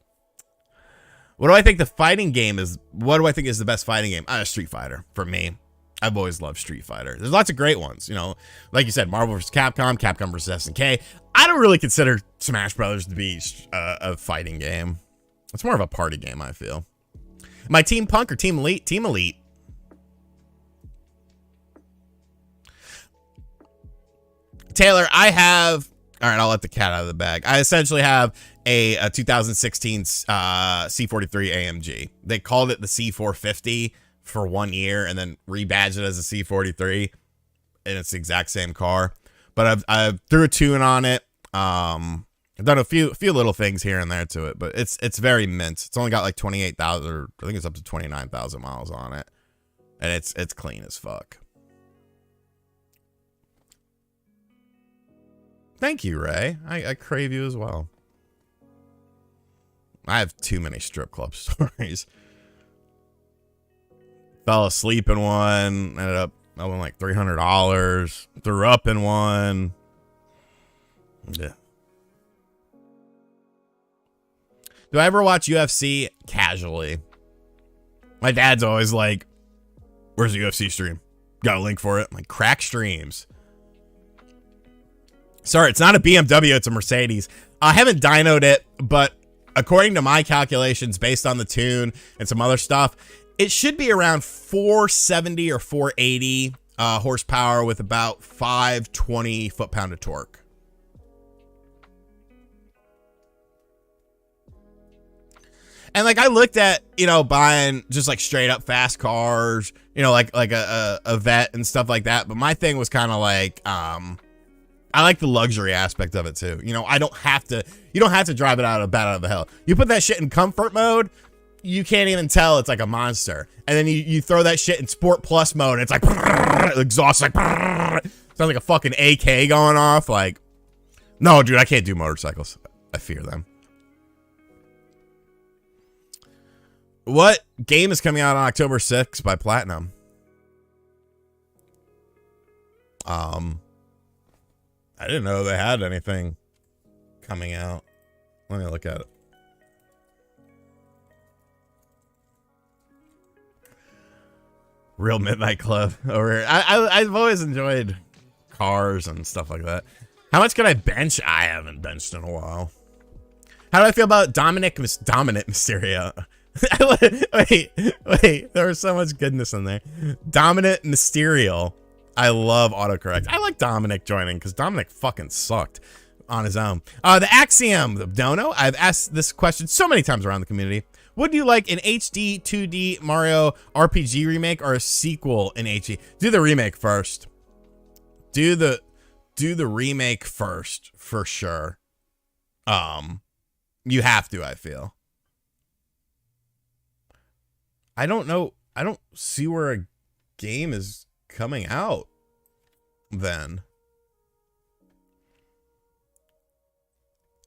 What do I think the fighting game is? What do I think is the best fighting game? Street Fighter for me. I've always loved Street Fighter. There's lots of great ones, you know, like you said, Marvel vs. Capcom, Capcom vs. SNK. I don't really consider Smash Brothers to be a fighting game. It's more of a party game, I feel. Am I Team Punk or Team Elite? Team Elite. Taylor, I have... All right, I'll let the cat out of the bag. I essentially have a 2016 C43 AMG. They called it the C450 for 1 year and then rebadged it as a C43. And it's the exact same car. But I've threw a tune on it. I've done a few little things here and there to it, but it's very mint. It's only got like 28,000, or I think it's up to 29,000 miles on it, and it's clean as fuck. Thank you, Ray. I crave you as well. I have too many strip club stories. Fell asleep in one, ended up owing like $300. Threw up in one. Yeah. Do I ever watch UFC casually? My dad's always like, where's the UFC stream? Got a link for it? I'm like, crack streams. Sorry, it's not a BMW, it's a Mercedes. I haven't dynoed it, but according to my calculations, based on the tune and some other stuff, it should be around 470 or 480 horsepower with about 520 foot-pound of torque. And like, I looked at, you know, buying just like straight up fast cars, you know, like a Vet and stuff like that. But my thing was kind of like, I like the luxury aspect of it too. You know, you don't have to drive it out of the hell. You put that shit in comfort mode, you can't even tell it's like a monster. And then you throw that shit in Sport Plus mode, and it's like, exhaust like, sounds like a fucking AK going off. Like, no, dude, I can't do motorcycles. I fear them. What game is coming out on October 6th by Platinum? I didn't know they had anything coming out. Let me look at it. Real Midnight Club over here. I've always enjoyed cars and stuff like that. How much can I bench? I haven't benched in a while. How do I feel about Dominant Mysterio? wait, there was so much goodness in there. Dominant Mysterio. I love autocorrect. I like Dominic joining because Dominic fucking sucked on his own. The Axiom, the Dono. I've asked this question so many times around the community. Would you like an HD 2D Mario RPG remake or a sequel in HD? Do the remake first. Do the remake first for sure. You have to, I feel. I don't know. I don't see where a game is coming out then.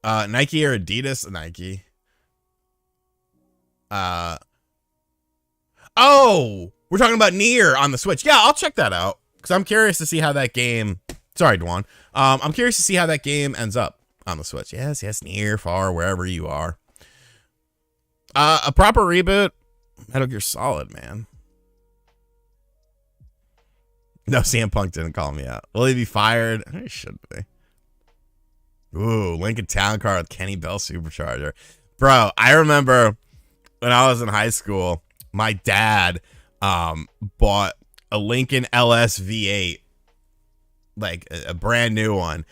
Nike or Adidas? Nike. Oh, we're talking about Nier on the Switch. Yeah, I'll check that out because I'm curious to see how that game. Sorry, Dwan. I'm curious to see how that game ends up on the Switch. Yes, Nier, far wherever you are. A proper reboot. Metal Gear Solid, man. No, CM Punk didn't call me out. Will he be fired? He should be. Ooh, Lincoln Town Car with Kenny Bell Supercharger. Bro, I remember when I was in high school, my dad bought a Lincoln LS V8, like a brand new one,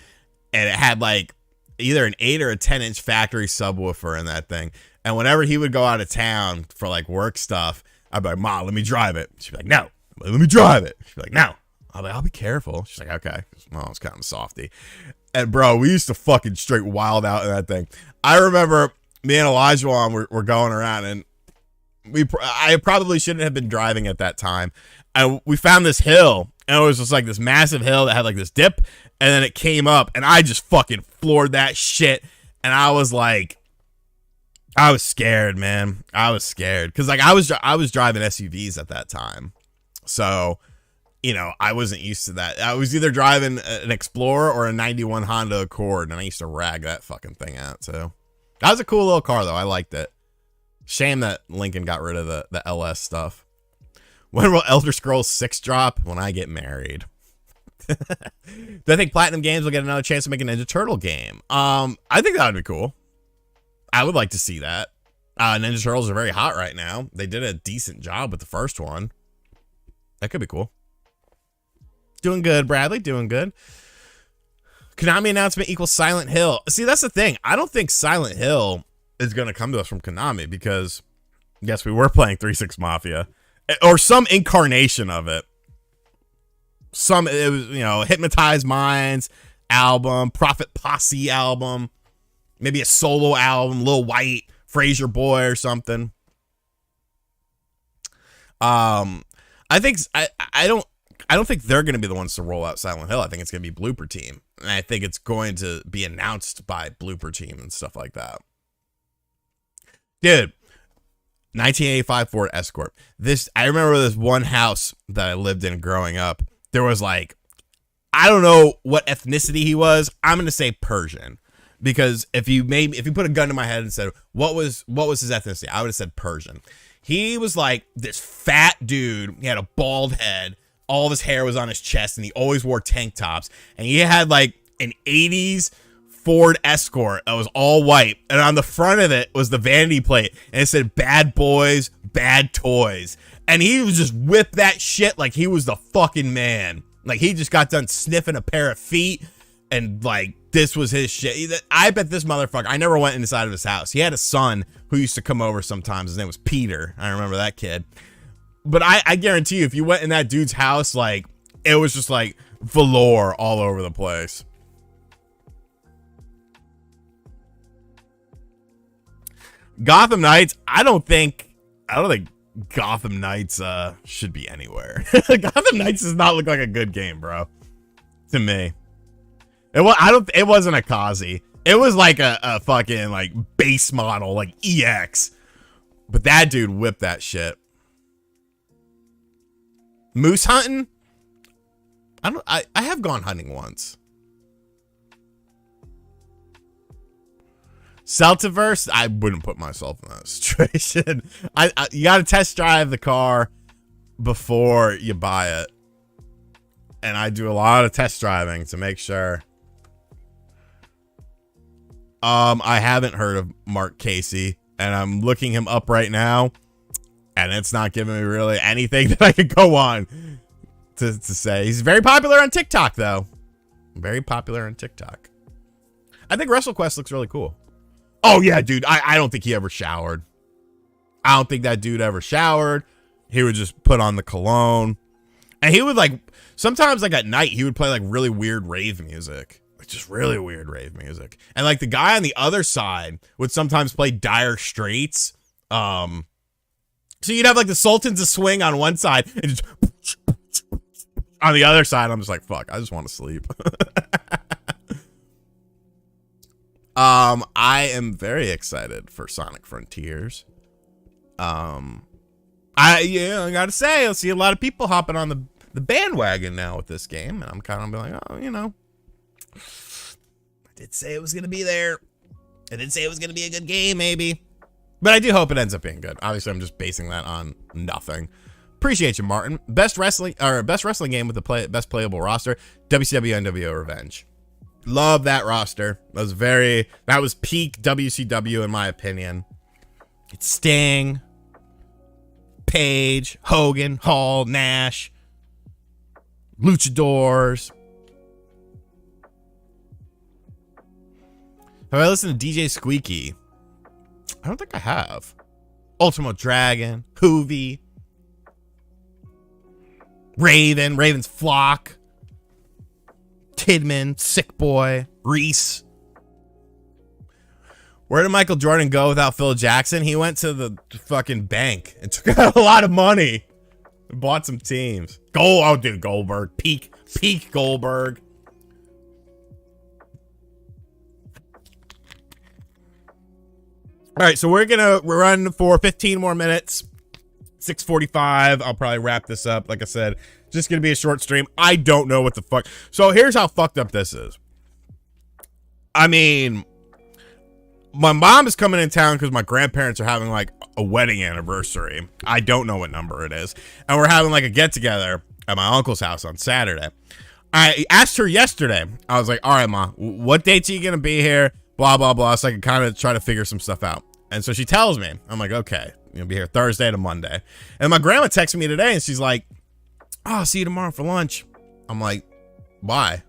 and it had like either an 8 or a 10-inch factory subwoofer in that thing. And whenever he would go out of town for like work stuff, I'd be like, "Mom, let me drive it." She'd be like, "No." "Let me drive it." She'd be like, "No." I'll be like, "I'll be careful." She's like, "Okay." Well, it's kind of softy. And bro, we used to fucking straight wild out in that thing. I remember me and Elijah were going around, and I probably shouldn't have been driving at that time. And we found this hill, and it was just like this massive hill that had like this dip, and then it came up, and I just fucking floored that shit. And I was like, I was scared, man. I was scared because like I was driving SUVs at that time, so you know I wasn't used to that. I was either driving an Explorer or a '91 Honda Accord, and I used to rag that fucking thing out. So that was a cool little car, though. I liked it. Shame that Lincoln got rid of the LS stuff. When will Elder Scrolls 6 drop? When I get married. Do I think Platinum Games will get another chance to make a Ninja Turtle game? I think that would be cool. I would like to see that. Ninja Turtles are very hot right now. They did a decent job with the first one. That could be cool. Doing good, Bradley. Doing good. Konami announcement equals Silent Hill. See, that's the thing. I don't think Silent Hill is going to come to us from Konami because, yes, we were playing 3-6 Mafia. Or some incarnation of it. It was, you know, Hypnotized Minds album, Prophet Posse album. Maybe a solo album, Lil White, Fraser Boy or something. I don't think they're going to be the ones to roll out Silent Hill. I think it's going to be Blooper Team. And I think it's going to be announced by Blooper Team and stuff like that. Dude, 1985 Ford Escort. I remember this one house that I lived in growing up. There was like, I don't know what ethnicity he was. I'm going to say Persian. Because if you put a gun to my head and said, what was his ethnicity? I would have said Persian. He was like this fat dude. He had a bald head. All of his hair was on his chest, and he always wore tank tops. And he had like an 80s Ford Escort that was all white. And on the front of it was the vanity plate. And it said, "Bad boys, bad toys." And he was just whip that shit like he was the fucking man. Like he just got done sniffing a pair of feet. And like, this was his shit. I bet this motherfucker, I never went inside of his house. He had a son who used to come over sometimes. His name was Peter. I remember that kid. But I guarantee you, if you went in that dude's house, like, it was just like velour all over the place. Gotham Knights, I don't think Gotham Knights should be anywhere. Gotham Knights does not look like a good game, bro. To me. It wasn't a Kazi. It was like a fucking like base model, like EX. But that dude whipped that shit. Moose hunting? I have gone hunting once. Celtiverse? I wouldn't put myself in that situation. You gotta test drive the car. before you buy it. And I do a lot of test driving to make sure. I haven't heard of Mark Casey, and I'm looking him up right now, and it's not giving me really anything that I could go on to say. He's very popular on TikTok, though. Very popular on TikTok. I think WrestleQuest looks really cool. Oh, yeah, dude. I don't think he ever showered. I don't think that dude ever showered. He would just put on the cologne. And he would, like, sometimes, like, at night, he would play, like, really weird rave music. Like, just really weird rave music. And, like, the guy on the other side would sometimes play Dire Straits. So you'd have, like, the Sultans of Swing on one side and just on the other side. I'm just like, fuck, I just want to sleep. I am very excited for Sonic Frontiers. I gotta say, I see a lot of people hopping on the bandwagon now with this game, and I'm kind of like, oh, you know, I did say it was gonna be there. I did say it was gonna be a good game, maybe, but I do hope it ends up being good. Obviously, I'm just basing that on nothing. Appreciate you, Martin. Best wrestling game with the best playable roster, WCW NWO Revenge. Love that roster. That was peak WCW in my opinion. It's Sting, Page, Hogan, Hall, Nash, Luchadors. Have I listened to DJ Squeaky? I don't think I have. Ultimo Dragon, Hoovy, Raven's Flock, Kidman, Sick Boy, Reese. Where did Michael Jordan go without Phil Jackson? He went to the fucking bank and took out a lot of money and bought some teams. Dude, Goldberg. Peak Goldberg. All right, so we're gonna run for 15 more minutes. 6:45. I'll probably wrap this up. Like I said, just gonna be a short stream. I don't know what the fuck. So here's how fucked up this is. I mean, my mom is coming in town because my grandparents are having like a wedding anniversary. I don't know what number it is. And we're having like a get together at my uncle's house on Saturday. I asked her yesterday. I was like, all right, Ma, what dates are you going to be here? Blah, blah, blah. So I can kind of try to figure some stuff out. And so she tells me, I'm like, okay, you'll be here Thursday to Monday. And my grandma texted me today and she's like, oh, I'll see you tomorrow for lunch. I'm like, why?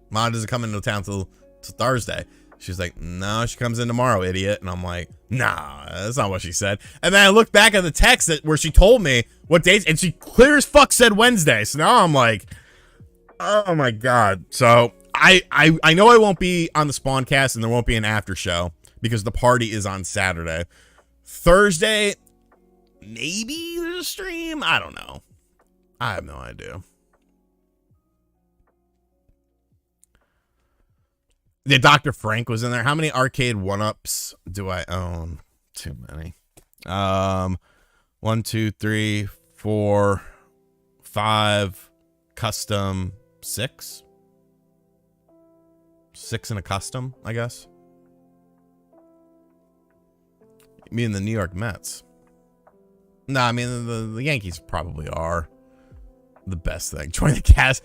Mom doesn't come into town till Thursday. She's like, no, she comes in tomorrow, idiot. And I'm like, nah, that's not what she said. And then I look back at the text where she told me what dates, and she clear as fuck said Wednesday. So now I'm like, oh my God. So I know I won't be on the Spawncast and there won't be an after show because the party is on Saturday. Thursday, maybe there's a stream. I don't know. I have no idea. Yeah, Dr. Frank was in there. How many arcade 1-ups do I own? Too many. 1, 2, 3, 4, 5, custom, 6. 6 in a custom, I guess. You mean the New York Mets? No, I mean the Yankees probably are the best thing. Join the cast.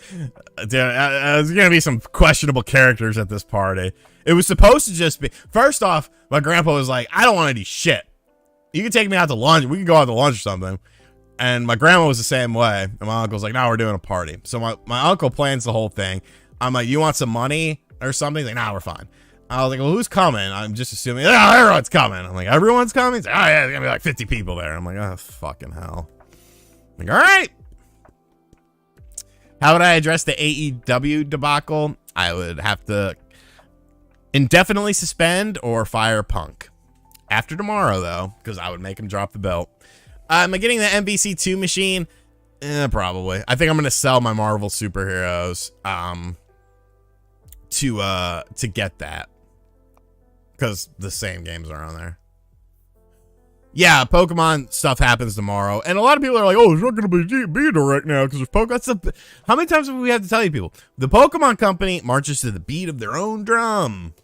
There's gonna be some questionable characters at this party. It was supposed to just be, first off, my grandpa was like, I don't want to do shit. You can take me out to lunch. We can go out to lunch or something. And my grandma was the same way. And my uncle's like, no, we're doing a party. So my uncle plans the whole thing. I'm like, you want some money or something? He's like, nah, we're fine. I was like, well, who's coming? I'm just assuming, everyone's coming. I'm like, everyone's coming? He's like, oh yeah, there's gonna be like 50 people there. I'm like, oh, fucking hell. I'm like, all right. How would I address the AEW debacle? I would have to indefinitely suspend or fire Punk. After tomorrow, though, because I would make him drop the belt. Am I getting the MVC2 machine? Probably. I think I'm going to sell my Marvel superheroes to get that. Because the same games are on there. Yeah, Pokemon stuff happens tomorrow. And a lot of people are like, oh, it's not going to be direct now because there's Pokemon. How many times have we had to tell you people? The Pokemon Company marches to the beat of their own drum.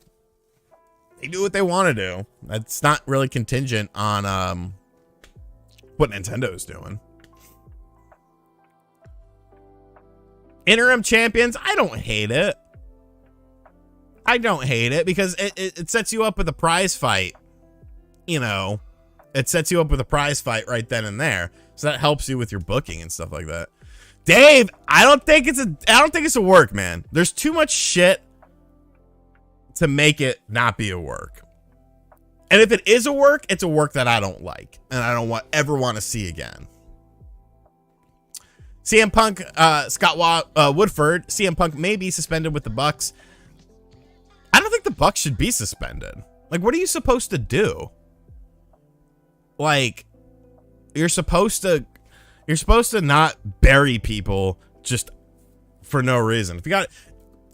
They do what they want to do. That's not really contingent on what Nintendo's doing. Interim champions, I don't hate it. I don't hate it because it sets you up with a prize fight. You know, it sets you up with a prize fight right then and there. So that helps you with your booking and stuff like that. Dave, I don't think it's a work, man. There's too much shit to make it not be a work. And if it is a work, it's a work that I don't like and I don't ever want to see again. CM Punk, Scott Woodford, CM Punk may be suspended with the Bucks. I don't think the Bucks should be suspended. Like, what are you supposed to do? Like, you're supposed to not bury people just for no reason. If you got,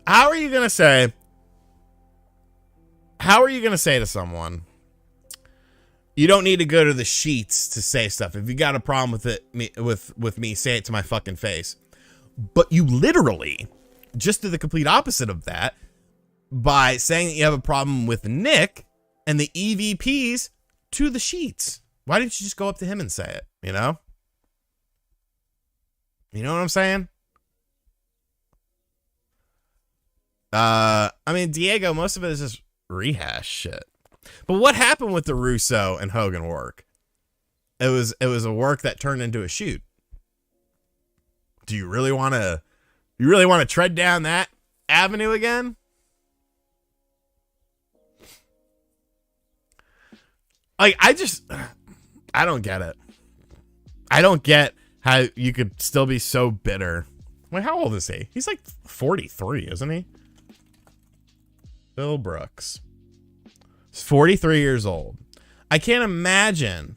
how are you gonna say to someone, you don't need to go to the sheets to say stuff. If you got a problem with it, with me, say it to my fucking face. But you literally just did the complete opposite of that by saying that you have a problem with Nick and the EVPs to the sheets. Why didn't you just go up to him and say it? You know? You know what I'm saying? I mean, Diego, most of it is just rehash shit. But what happened with the Russo and Hogan work? It was a work that turned into a shoot. Do you really want to tread down that avenue again? Like, I don't get it. I don't get how you could still be so bitter. Wait, how old is he? He's like 43, isn't he? Bill Brooks. He's 43 years old. I can't imagine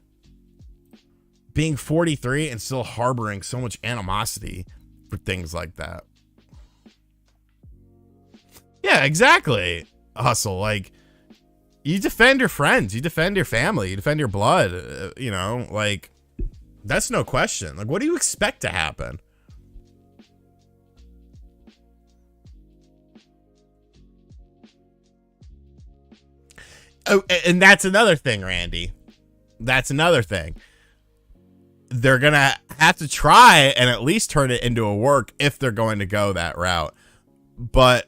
being 43 and still harboring so much animosity for things like that. Yeah, exactly. Hustle. Like, you defend your friends, you defend your family, you defend your blood, you know, like, that's no question. Like, what do you expect to happen? Oh, and that's another thing, Randy. That's another thing. They're going to have to try and at least turn it into a work if they're going to go that route. But,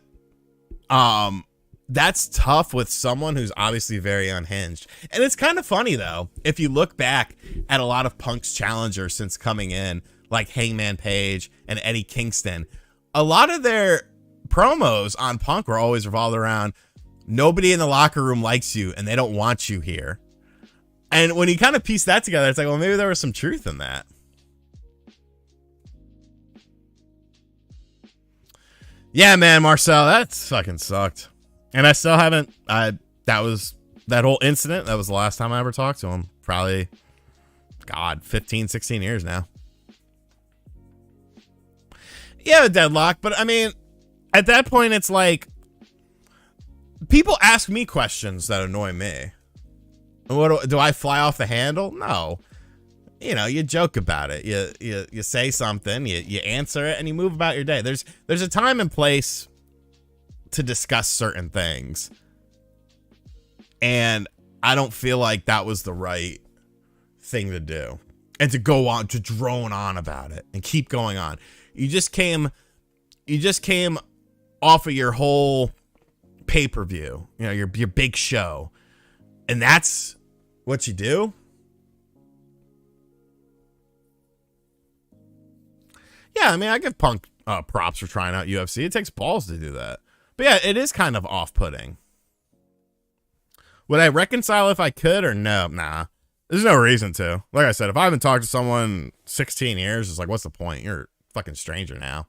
that's tough with someone who's obviously very unhinged. And it's kind of funny, though, if you look back at a lot of Punk's challengers since coming in, like Hangman Page and Eddie Kingston, a lot of their promos on Punk were always revolved around, nobody in the locker room likes you and they don't want you here. And when you kind of piece that together, it's like, well, maybe there was some truth in that. Yeah, man, Marcel, that fucking sucked. And I still haven't, that whole incident, that was the last time I ever talked to him. Probably, God, 15, 16 years now. Yeah, deadlock, but I mean, at that point, it's like, people ask me questions that annoy me. What do I fly off the handle? No. You know, you joke about it. You say something, you answer it, and you move about your day. There's a time and place to discuss certain things. And I don't feel like that was the right thing to do. And to go on, to drone on about it and keep going on. You just came off of your whole pay-per-view, you know, your big show. And that's what you do? Yeah, I mean, I give Punk props for trying out UFC. It takes balls to do that. But yeah, it is kind of off-putting. Would I reconcile if I could or no? Nah. There's no reason to. Like I said, if I haven't talked to someone in 16 years, it's like, what's the point? You're a fucking stranger now.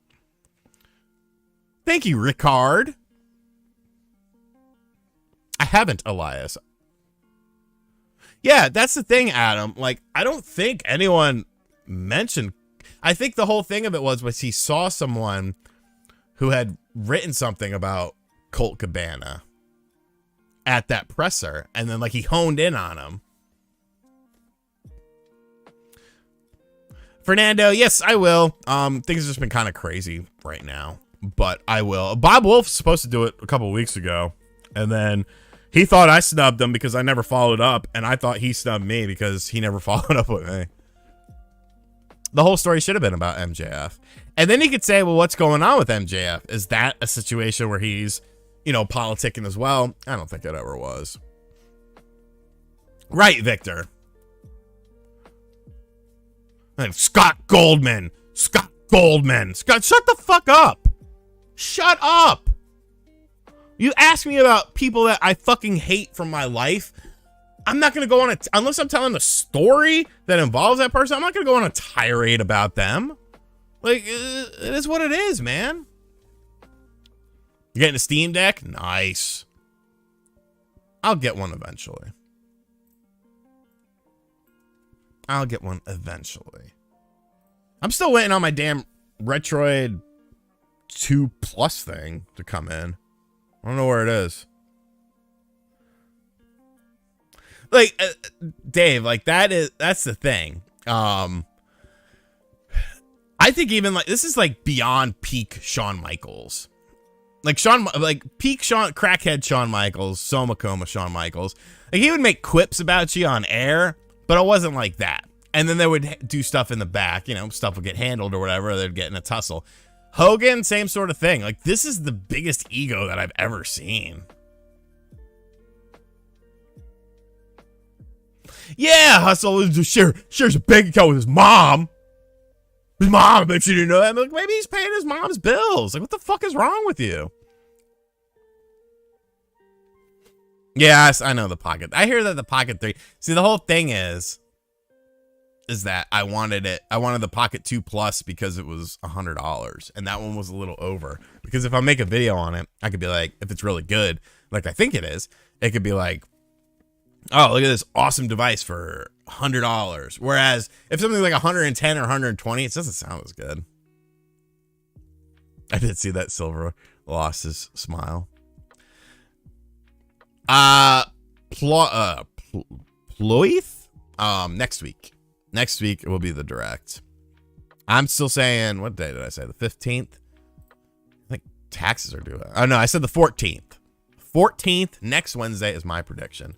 Thank you, Ricard. I haven't, Elias. Yeah, that's the thing, Adam. Like, I don't think anyone mentioned... I think the whole thing of it was he saw someone who had written something about Colt Cabana at that presser, and then, like, he honed in on him. Fernando, yes, I will. Things have just been kind of crazy right now, but I will. Bob Wolf's supposed to do it a couple weeks ago, and then he thought I snubbed him because I never followed up, and I thought he snubbed me because he never followed up with me. the whole story should have been about MJF. And then you could say, well, what's going on with MJF? Is that a situation where he's, you know, politicking as well? I don't think it ever was. Right, Victor. And Scott Goldman. Scott, shut the fuck up. Shut up. You ask me about people that I fucking hate from my life. I'm not going to go on unless I'm telling a story that involves that person, I'm not going to go on a tirade about them. Like, it is what it is, man. You getting a Steam Deck? Nice. I'll get one eventually. I'm still waiting on my damn Retroid 2 Plus thing to come in. I don't know where it is. Like, Dave, like that's the thing. I think even like, this is like beyond peak Shawn Michaels. Like peak crackhead Shawn Michaels, Soma Coma Shawn Michaels. Like, he would make quips about you on air, but it wasn't like that. And then they would do stuff in the back, you know, stuff would get handled or whatever. They'd get in a tussle. Hogan, same sort of thing. Like, this is the biggest ego that I've ever seen. Yeah, Hustle shares a bank account with his mom. His mom, I bet you didn't know that. I'm like, maybe he's paying his mom's bills. Like, what the fuck is wrong with you? Yes, I know the Pocket. I hear that the Pocket 3. See, the whole thing is that I wanted the Pocket 2 Plus because it was $100, and that one was a little over. Because if I make a video on it, I could be like, if it's really good, like I think it is, it could be like, oh, look at this awesome device for $100. Whereas if something's like 110 or 120, it doesn't sound as good. I did see that Silver lost his smile. Ploith? Next week. Next week it will be the direct. I'm still saying, what day did I say? The 15th? I think taxes are due. Oh no, I said the 14th. 14th, next Wednesday is my prediction.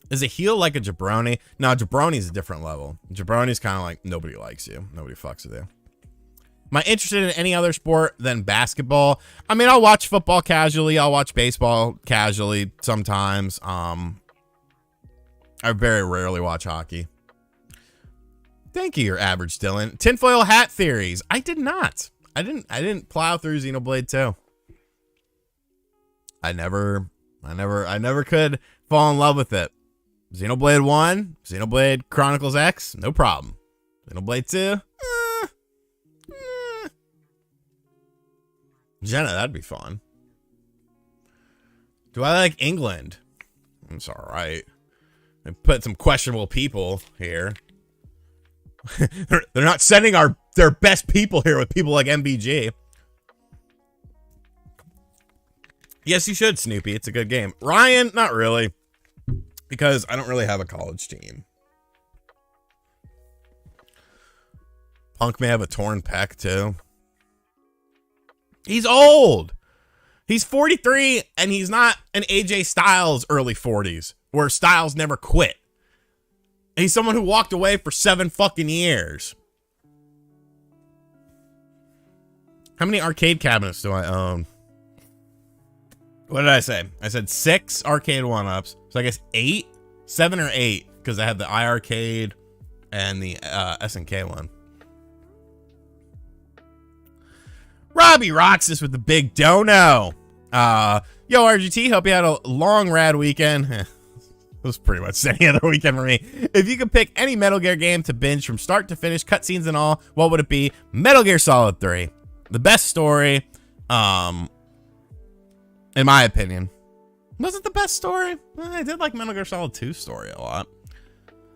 Is a heel like a jabroni? No, jabroni's a different level. Jabroni's kind of like, nobody likes you. Nobody fucks with you. Am I interested in any other sport than basketball? I mean, I'll watch football casually. I'll watch baseball casually sometimes. I very rarely watch hockey. Thank you, your average Dylan. Tinfoil hat theories. I did not. I didn't plow through Xenoblade 2. I never could fall in love with it. Xenoblade 1, Xenoblade Chronicles X, no problem. Xenoblade 2, Jenna, that'd be fun. Do I like England? It's all right. They put some questionable people here. They're not sending their best people here with people like MBG. Yes, you should, Snoopy. It's a good game. Ryan, not really. Because I don't really have a college team. Punk may have a torn pec, too. He's old. He's 43, and he's not an AJ Styles early 40s, where Styles never quit. He's someone who walked away for 7 fucking years. How many arcade cabinets do I own? What did I say? I said 6 arcade 1-ups. So I guess 8? 7 or 8. Because I had the iArcade and the SNK one. Robbie Roxas with the big dono. Yo, RGT, hope you had a long, rad weekend. It was pretty much any other weekend for me. If you could pick any Metal Gear game to binge from start to finish, cutscenes and all, what would it be? Metal Gear Solid 3. The best story, in my opinion. Was it the best story? Well, I did like Metal Gear Solid 2 story a lot.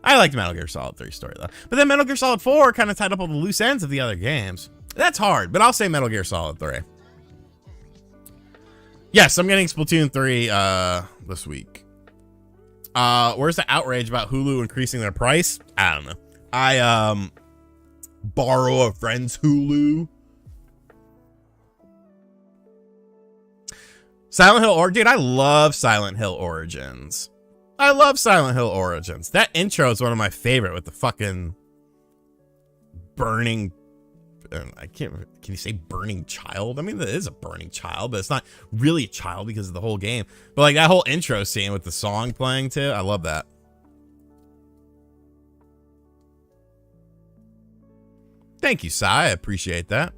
I liked Metal Gear Solid 3 story, though. But then Metal Gear Solid 4 kind of tied up all the loose ends of the other games. That's hard, but I'll say Metal Gear Solid 3. Yes, I'm getting Splatoon 3 this week. Where's the outrage about Hulu increasing their price? I don't know. I borrow a friend's Hulu. Silent Hill dude, I love Silent Hill Origins. I love Silent Hill Origins. That intro is one of my favorite with the fucking burning, I can't, can you say burning child? I mean, it is a burning child, but it's not really a child because of the whole game. But like that whole intro scene with the song playing too, I love that. Thank you, Sai. I appreciate that.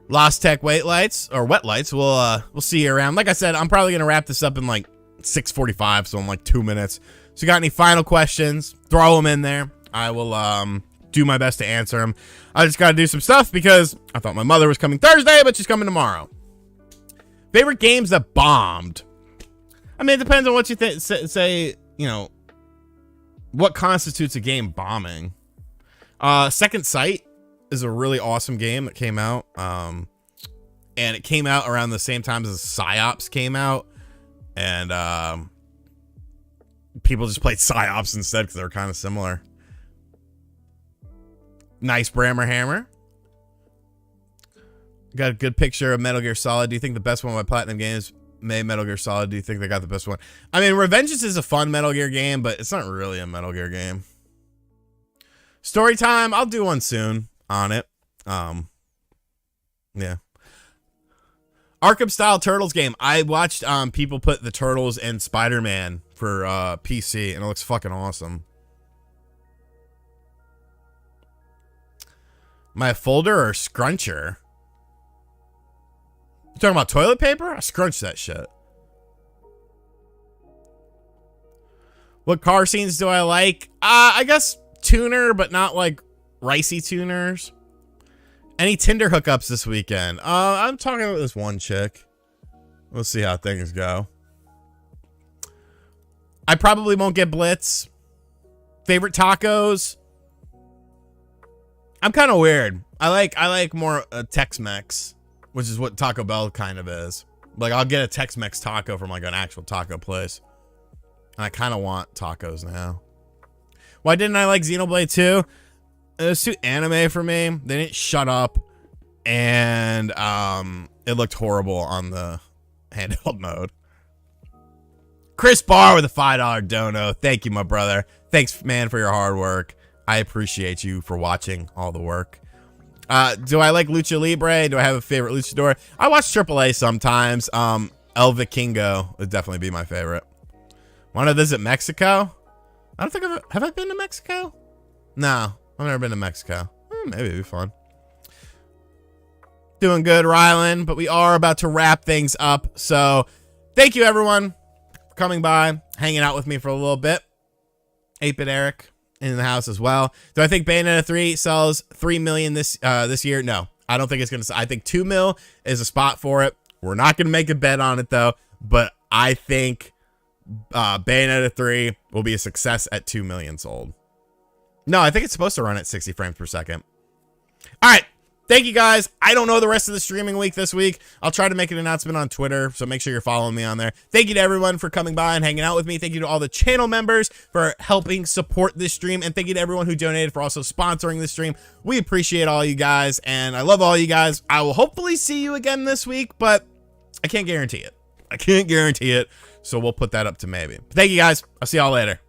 Lost Tech wet lights. We'll see you around. Like I said, I'm probably gonna wrap this up in like 6:45, so in like 2 minutes. So you got any final questions? Throw them in there. I will do my best to answer them. I just gotta do some stuff because I thought my mother was coming Thursday, but she's coming tomorrow. Favorite games that bombed. I mean, it depends on what you say. You know, what constitutes a game bombing. Second Sight is a really awesome game that came out. And it came out around the same time as PsyOps came out. And people just played PsyOps instead because they were kind of similar. Nice Brammer Hammer. Got a good picture of Metal Gear Solid. Do you think the best one by Platinum Games made Metal Gear Solid? Do you think they got the best one? I mean, Revengeance is a fun Metal Gear game, but it's not really a Metal Gear game. Story time, I'll do one soon on it. Yeah. Arkham style Turtles game. I watched people put the Turtles and Spider-Man for PC, and it looks fucking awesome. My folder or scruncher? You talking about toilet paper? I scrunch that shit. What car scenes do I like? I guess tuner, but not like ricey tuners. Any Tinder hookups this weekend? I'm talking about this one chick. We'll see how things go. I probably won't get Blitz. Favorite tacos? I'm kind of weird. I like more Tex-Mex, which is what Taco Bell kind of is. Like I'll get a Tex-Mex taco from like an actual taco place. And I kind of want tacos now. Why didn't I like Xenoblade 2? It was too anime for me. They didn't shut up, and it looked horrible on the handheld mode. Chris Barr with a $5 dono. Thank you, my brother. Thanks, man, for your hard work. I appreciate you for watching all the work. Do I like Lucha Libre? Do I have a favorite luchador? I watch AAA sometimes. El Vikingo would definitely be my favorite. Want to visit Mexico? I don't think have I been to Mexico? No, I've never been to Mexico. Maybe it'd be fun. Doing good, Rylan, but we are about to wrap things up. So thank you, everyone, for coming by, hanging out with me for a little bit. 8-Bit Eric in the house as well. Do I think Bayonetta 3 sells 3 million this year? No, I don't think it's going to. I think 2 mil is a spot for it. We're not going to make a bet on it, though, but I think Bayonetta 3 will be a success at 2 million sold. No, I think it's supposed to run at 60 frames per second. All right. Thank you, guys. I don't know the rest of the streaming week this week. I'll try to make an announcement on Twitter, so make sure you're following me on there. Thank you to everyone for coming by and hanging out with me. Thank you to all the channel members for helping support this stream, and thank you to everyone who donated for also sponsoring this stream. We appreciate all you guys, and I love all you guys. I will hopefully see you again this week, but I can't guarantee it. I can't guarantee it, so we'll put that up to maybe. But thank you, guys. I'll see y'all later.